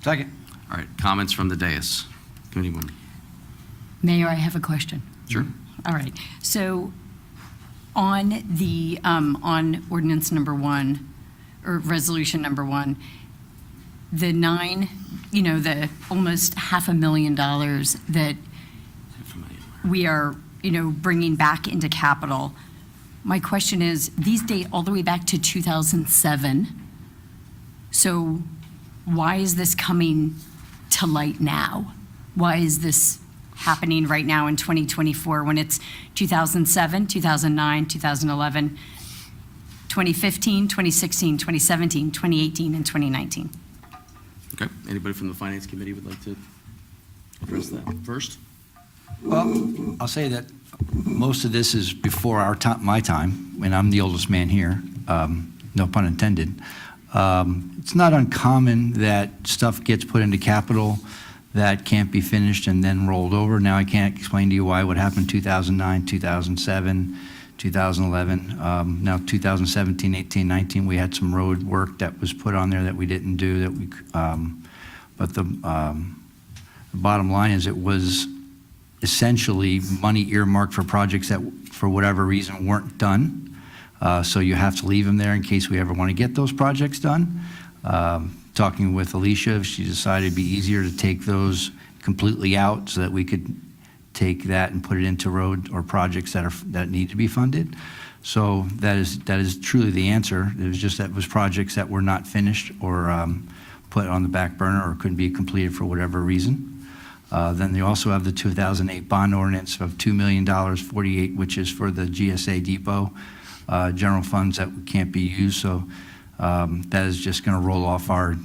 Second. All right, comments from the dais. Committeewoman. Mayor, I have a question. Sure. All right. So on the, on ordinance number 1, or resolution number 1, the 9, the almost $500,000 that we are, bringing back into capital. My question is, these date all the way back to 2007. So why is this coming to light now? Why is this happening right now in 2024 when it's 2007, 2009, 2011, 2015, 2016, 2017, 2018, and 2019? Okay. Anybody from the Finance Committee would like to address that first. Well, I'll say that most of this is before my time, and I'm the oldest man here, no pun intended. It's not uncommon that stuff gets put into capital that can't be finished and then rolled over. Now, I can't explain to you why what happened in 2009, 2007, 2011. Now, 2017, 18, 19, we had some road work that was put on there that we didn't do. But the bottom line is it was essentially money earmarked for projects that, for whatever reason, weren't done. So you have to leave them there in case we ever want to get those projects done. Talking with Alicia, she decided it'd be easier to take those completely out so that we could take that and put it into road or projects that need to be funded. So that is truly the answer. It was just that it was projects that were not finished or put on the back burner or couldn't be completed for whatever reason. Then you also have the 2008 bond ordinance of $2 million, 48, which is for the GSA depot, general funds that can't be used. So that is just going to roll off our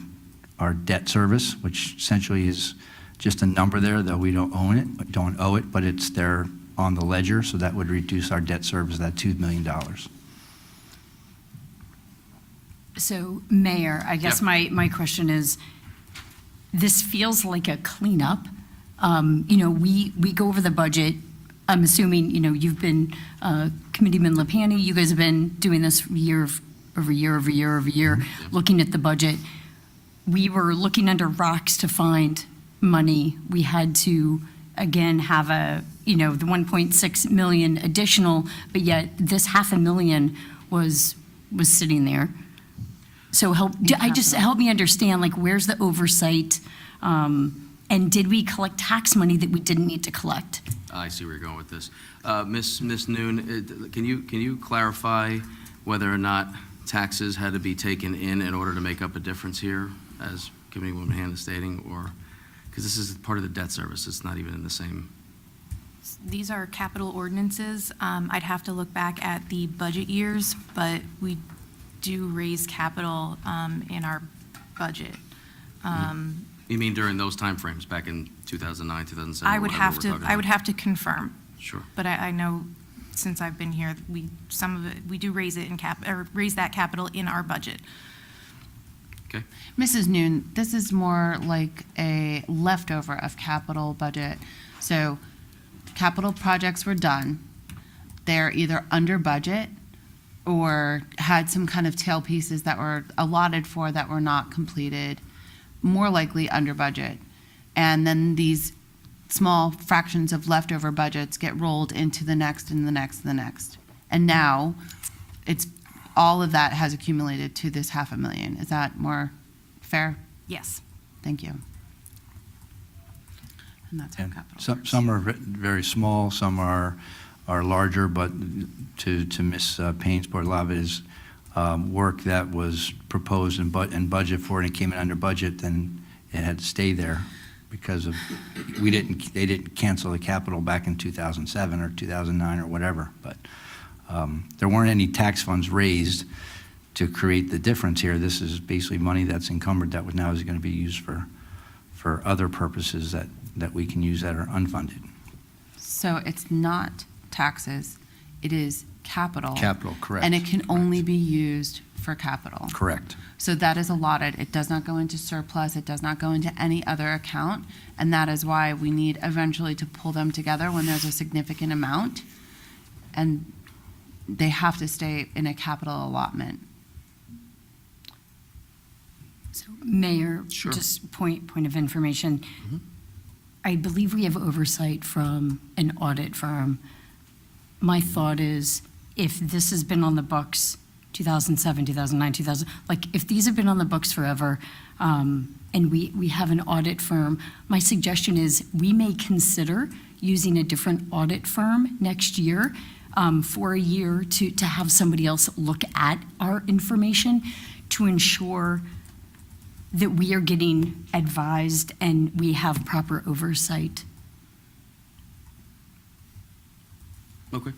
debt service, which essentially is just a number there, though we don't owe it, but it's there on the ledger. So that would reduce our debt service, that $2 million. So, Mayor, I guess my question is, this feels like a cleanup. We go over the budget. I'm assuming, you've been, Committeeman Lapani, you guys have been doing this year over year, looking at the budget. We were looking under rocks to find money. We had to, again, have the 1.6 million additional, but yet this $500,000 was sitting there. So help me understand, where's the oversight? And did we collect tax money that we didn't need to collect? I see where you're going with this. Ms. Noon, can you clarify whether or not taxes had to be taken in order to make up a difference here, as Committeewoman Han is stating, or, because this is part of the debt service, it's not even in the same. These are capital ordinances. I'd have to look back at the budget years, but we do raise capital in our budget. You mean during those timeframes, back in 2009, 2007? I would have to confirm. Sure. But I know since I've been here, we do raise it raise that capital in our budget. Okay. Mrs. Noon, this is more like a leftover of capital budget. So capital projects were done. They're either under budget or had some kind of tail pieces that were allotted for that were not completed, more likely under budget. And then these small fractions of leftover budgets get rolled into the next and the next and the next. And now all of that has accumulated to this $500,000. Is that more fair? Yes. Thank you. And that's how capital works. Some are very small, some are larger, but to Ms. Payne's point, a lot of it is work that was proposed and budget for, and it came in under budget, then it had to stay there because they didn't cancel the capital back in 2007 or 2009 or whatever. But there weren't any tax funds raised to create the difference here. This is basically money that's encumbered that now is going to be used for other purposes that we can use that are unfunded. So it's not taxes, it is capital. Capital, correct. And it can only be used for capital. Correct. So that is allotted. It does not go into surplus. It does not go into any other account. And that is why we need eventually to pull them together when there's a significant amount. And they have to stay in a capital allotment. So, Mayor, Sure. just point of information. I believe we have oversight from an audit firm. My thought is, if this has been on the books 2007, 2009, 2000, if these have been on the books forever, and we have an audit firm, my suggestion is we may consider using a different audit firm next year for a year to have somebody else look at our information to ensure that we are getting advised and we have proper oversight. Okay.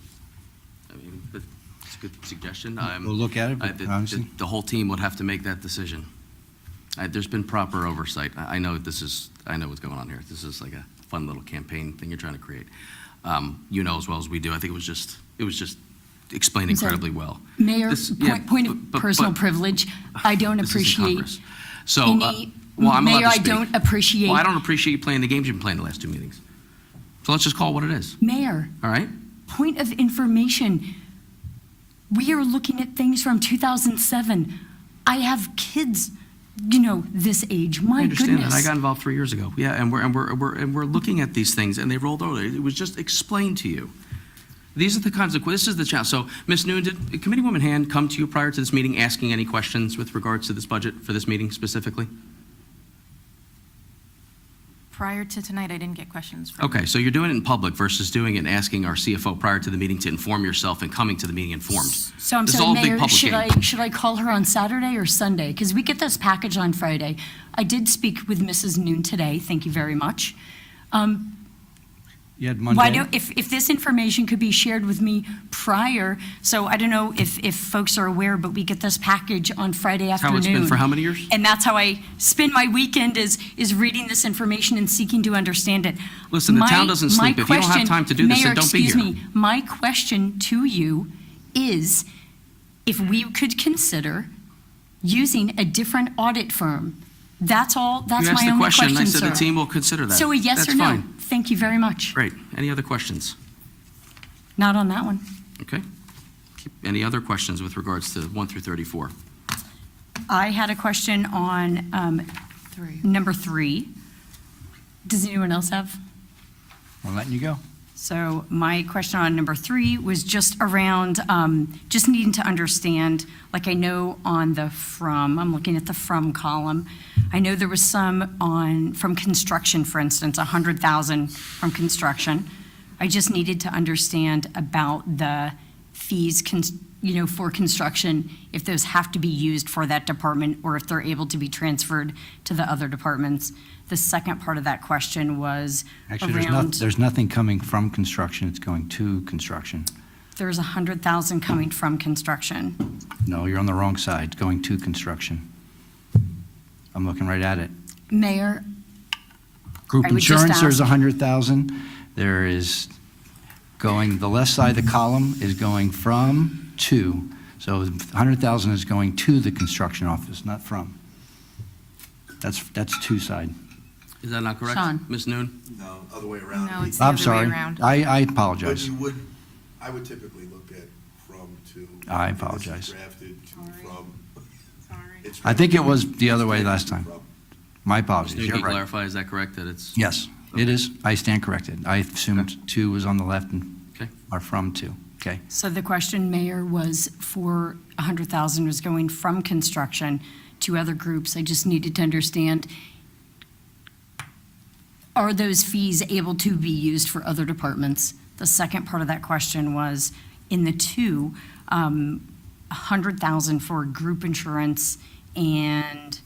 I mean, but it's a good suggestion. We'll look at it, but honestly. The whole team would have to make that decision. There's been proper oversight. I know what's going on here. This is like fun little campaign thing you're trying to create. You know as well as we do, I think it was just explained I'm sorry. incredibly well. Mayor, This- yeah, point of but- personal but privilege, I don't this isn't appreciate Congress. So, any, well, I'm allowed Mayor, to I speak. don't appreciate. Well, I don't appreciate you playing the games you've been playing the last 2 meetings. So let's just call it what it is, Mayor, all right? point of information. We are looking at things from 2007. I have kids, this age. My I understand goodness. that. I got involved 3 years ago. Yeah, and we're looking at these things, and they rolled over. It was just explained to you. These are the kinds of, this is the challenge. So, Ms. Noon, did Committeewoman Hand come to you prior to this meeting asking any questions with regards to this budget for this meeting specifically? Prior to tonight, I didn't get questions from. Okay, so you're doing it in public versus doing it and asking our CFO prior to the meeting to inform yourself and coming to the meeting informed. So I'm This is sorry, all a big Mayor, public should game. I call her on Saturday or Sunday? Because we get this package on Friday. I did speak with Mrs. Noon today. Thank you very much. You had Monday? Why don't, if this information could be shared with me prior, so I don't know if folks are aware, but we get this package on Friday How afternoon. it's been for how many years? And that's how I spend my weekend is reading this information and seeking to understand it. Listen, the town doesn't My sleep. If you don't have question- time to do this, then Mayor, don't be excuse here. me, my question to you is if we could consider using a different audit firm. That's all, that's You asked my the only question, question, and I said sir. the team will consider that. So a yes That's or no? fine. Thank you very much. Great. Any other questions? Not on that one. Okay. Any other questions with regards to 1 through 34? I had a question on number 3. Does anyone else have? I'm letting you go. So my question on number 3 was just around, just needing to understand, like I know on the from, I'm looking at the from column. I know there was some from construction, for instance, 100,000 from construction. I just needed to understand about the fees, for construction, if those have to be used for that department or if they're able to be transferred to the other departments. The second part of that question was Actually, around. there's nothing coming from construction, it's going to construction. There's 100,000 coming from construction. No, you're on the wrong side, it's going to construction. I'm looking right at it. Mayor, Group I would just insurance, there's ask- 100,000. There is the left side of the column is going from to. So 100,000 is going to the construction office, not from. That's to side. Is that not correct? Sean. Ms. Noon? No, other way around. No, it's the I'm other way sorry. around. I But apologize. I would typically look at from to. I This is apologize. Drafted to from. It's I think it was drafted the other way last time. from. My Ms. apologies, Noon, you're can you right. clarify, is that correct, that it's? Yes, it is. I stand corrected. I assumed to was on the left and Okay. are from to. Okay. so the question, Mayor, was for 100,000 was going from construction to other groups. I just needed to understand, are those fees able to be used for other departments? The second part of that question was, in the 100,000 for group insurance and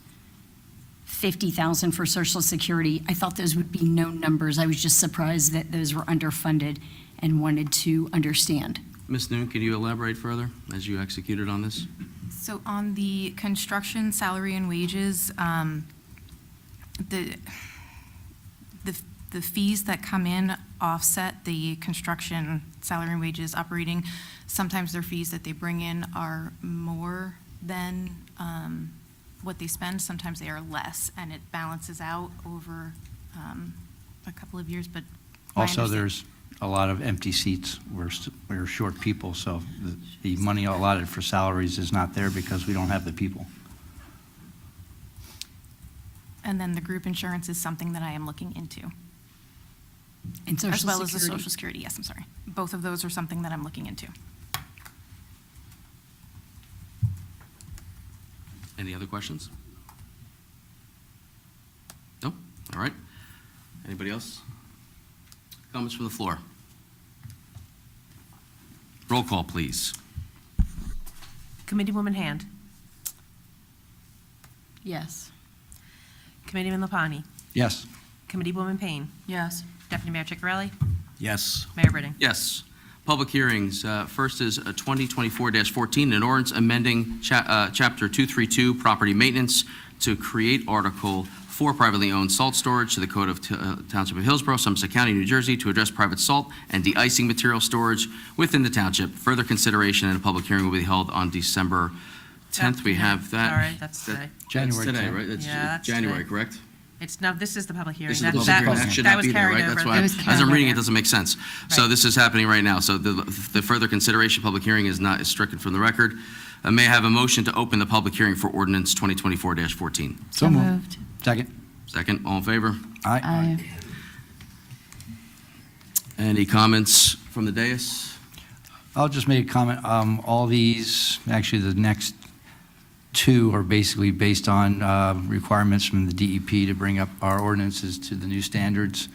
50,000 for Social Security. I thought those would be known numbers. I was just surprised that those were underfunded and wanted to understand. Ms. Noon, can you elaborate further as you executed on this? So on the construction salary and wages, the fees that come in offset the construction salary and wages operating. Sometimes their fees that they bring in are more than what they spend. Sometimes they are less, and it balances out over a couple of years, but my Also, understand- there's a lot of empty seats. We're short people, so the money allotted for salaries is not there because we don't have the people. And then the group insurance is something that I am looking into. And Social As well as the Security. Social Security, yes, I'm sorry. Both of those are something that I'm looking into. Any other questions? No? All right. Anybody else? Comments from the floor? Roll call, please. Committeewoman Hand. Yes. Committeeman Lapani. Yes. Committeewoman Payne. Yes. Deputy Mayor Chicarelli. Yes. Mayor Britting. Yes. Public hearings. First is 2024-14, an ordinance amending Chapter 232, Property Maintenance, to create Article for privately owned salt storage to the Code of Township of Hillsborough, Somerset County, New Jersey, to address private salt and de-icing material storage within the township. Further consideration and a public hearing will be held on December 10th. We have that. Sorry, that's today. January That's today, 10th. right? That's Yeah, that's January, today. correct? This is the public hearing. This is the That- public that hearing. was- That should that not was be there, carried right? That's over. why, It was as I'm carried reading, it over. doesn't make sense. So Right. this is happening right now. So the further consideration, public hearing is stricken from the record. May I have a motion to open the public hearing for ordinance 2024-14? So moved. Second. Second, all in favor? Aye. Aye. Any comments from the dais? I'll just make a comment. All these, actually, the next two are basically based on requirements from the DEP to bring up our ordinances to the new standards.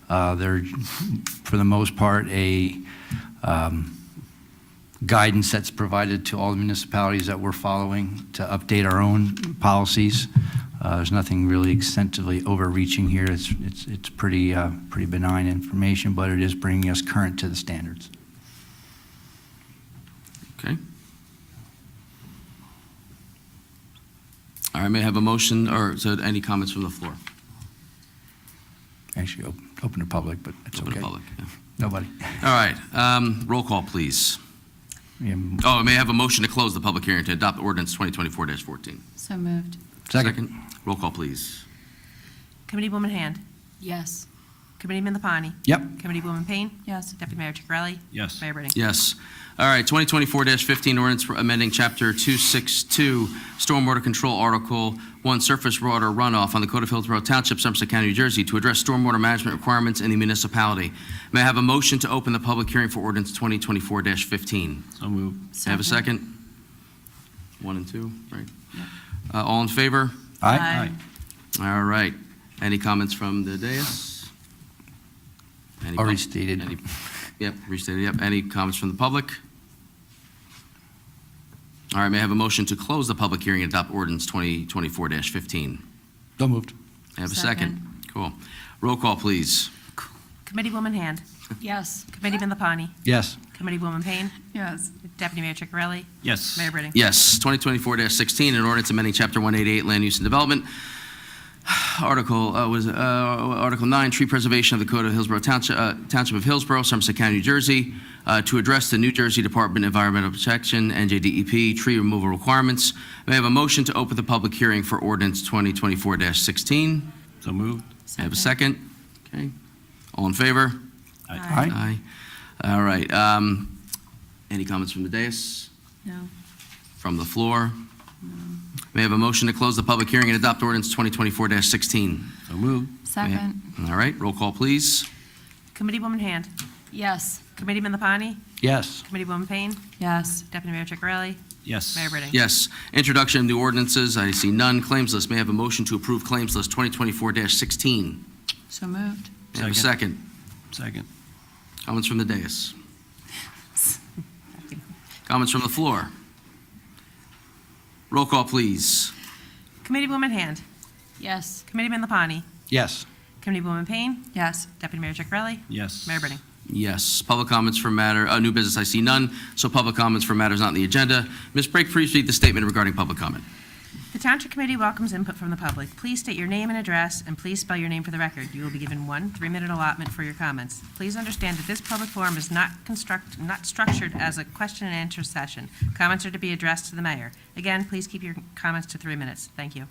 They're, for the most part, a guidance that's provided to all the municipalities that we're following to update our own policies. There's nothing really extensively overreaching here. It's pretty benign information, but it is bringing us current to the standards. Okay. All right, may I have a motion, or so any comments from the floor? Actually, open to public, but it's Open to okay. public, yeah. Nobody. All right, roll call, please. Yeah, Oh, may I have a motion to close the public hearing to adopt ordinance 2024-14? So moved. Second. Roll call, please. Committeewoman Hand. Yes. Committeeman Lapani. Yep. Committeewoman Payne. Yes. Deputy Mayor Chicarelli. Yes. Mayor Burning. Yes. All right, 2024-15 ordinance amending Chapter 262, Stormwater Control, Article 1, Surface Water Runoff on the Code of Hillsborough Township, Somerset County, New Jersey, to address stormwater management requirements in the municipality. May I have a motion to open the public hearing for ordinance 2024-15? So moved. May I have a second? 1 and 2, right? All in favor? Aye. All right. Any comments from the dais? Any Already pub- stated. any- Yep, restated, yep. Any comments from the public? All right, may I have a motion to close the public hearing and adopt ordinance 2024-15? So moved. I have a second. Cool. Roll call, please. Committeewoman Hand. Yes. Committeeman Lapani. Yes. Committeewoman Payne. Yes. Deputy Mayor Chicarelli. Yes. Mayor Burning. Yes, 2024-16, an ordinance amending Chapter 188, Land Use and Development. Article 9, Tree Preservation of the Code of Hillsborough Township of Hillsborough, Somerset County, New Jersey, to address the New Jersey Department of Environmental Protection, NJDEP, tree removal requirements. May I have a motion to open the public hearing for ordinance 2024-16? So moved. I have a second. Okay. All in favor? Aye. Aye. All right. Any comments from the dais? No. From the floor? May I have a motion to close the public hearing and adopt ordinance 2024-16? So moved. Second. All right, roll call, please. Committeewoman Hand. Yes. Committeeman Lapani. Yes. Committeewoman Payne. Yes. Deputy Mayor Chicarelli. Yes. Mayor Burning. Yes. Introduction of new ordinances, I see none. Claims list, may I have a motion to approve claims list 2024-16? So moved. May I have a second? Second. Comments from the dais? Comments from the floor? Roll call, please. Committeewoman Hand. Yes. Committeeman Lapani. Yes. Committeewoman Payne. Yes. Deputy Mayor Chicarelli. Yes. Mayor Burning. Yes. Public comments for matter, new business, I see none. So public comments for matters not on the agenda. Ms. Brake, please read the statement regarding public comment. The Township Committee welcomes input from the public. Please state your name and address, and please spell your name for the record. You will be given 1 3-minute allotment for your comments. Please understand that this public forum is not structured as a question and answer session. Comments are to be addressed to the mayor. Again, please keep your comments to 3 minutes. Thank you.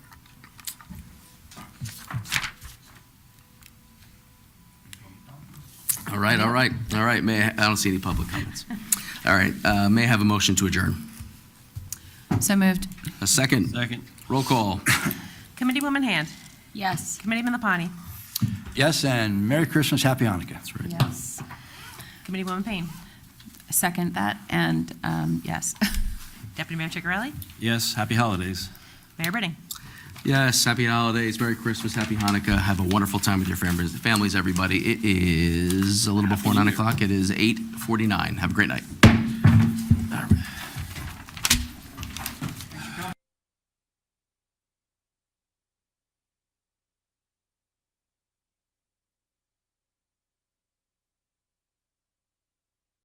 All right, all right, all right. I don't see any public comments. All right, may I have a motion to adjourn? So moved. A second? Second. Roll call. Committeewoman Hand. Yes. Committeeman Lapani. Yes, and Merry Christmas, Happy Hanukkah. That's right. Yes. Committeewoman Payne. Second that, and yes. Deputy Mayor Chicarelli. Yes. Happy holidays. Mayor Burning. Yes, happy holidays, Merry Christmas, Happy Hanukkah. Have a wonderful time with your families, everybody. It is a little before 9 o'clock. It is 8:49. Have a great night.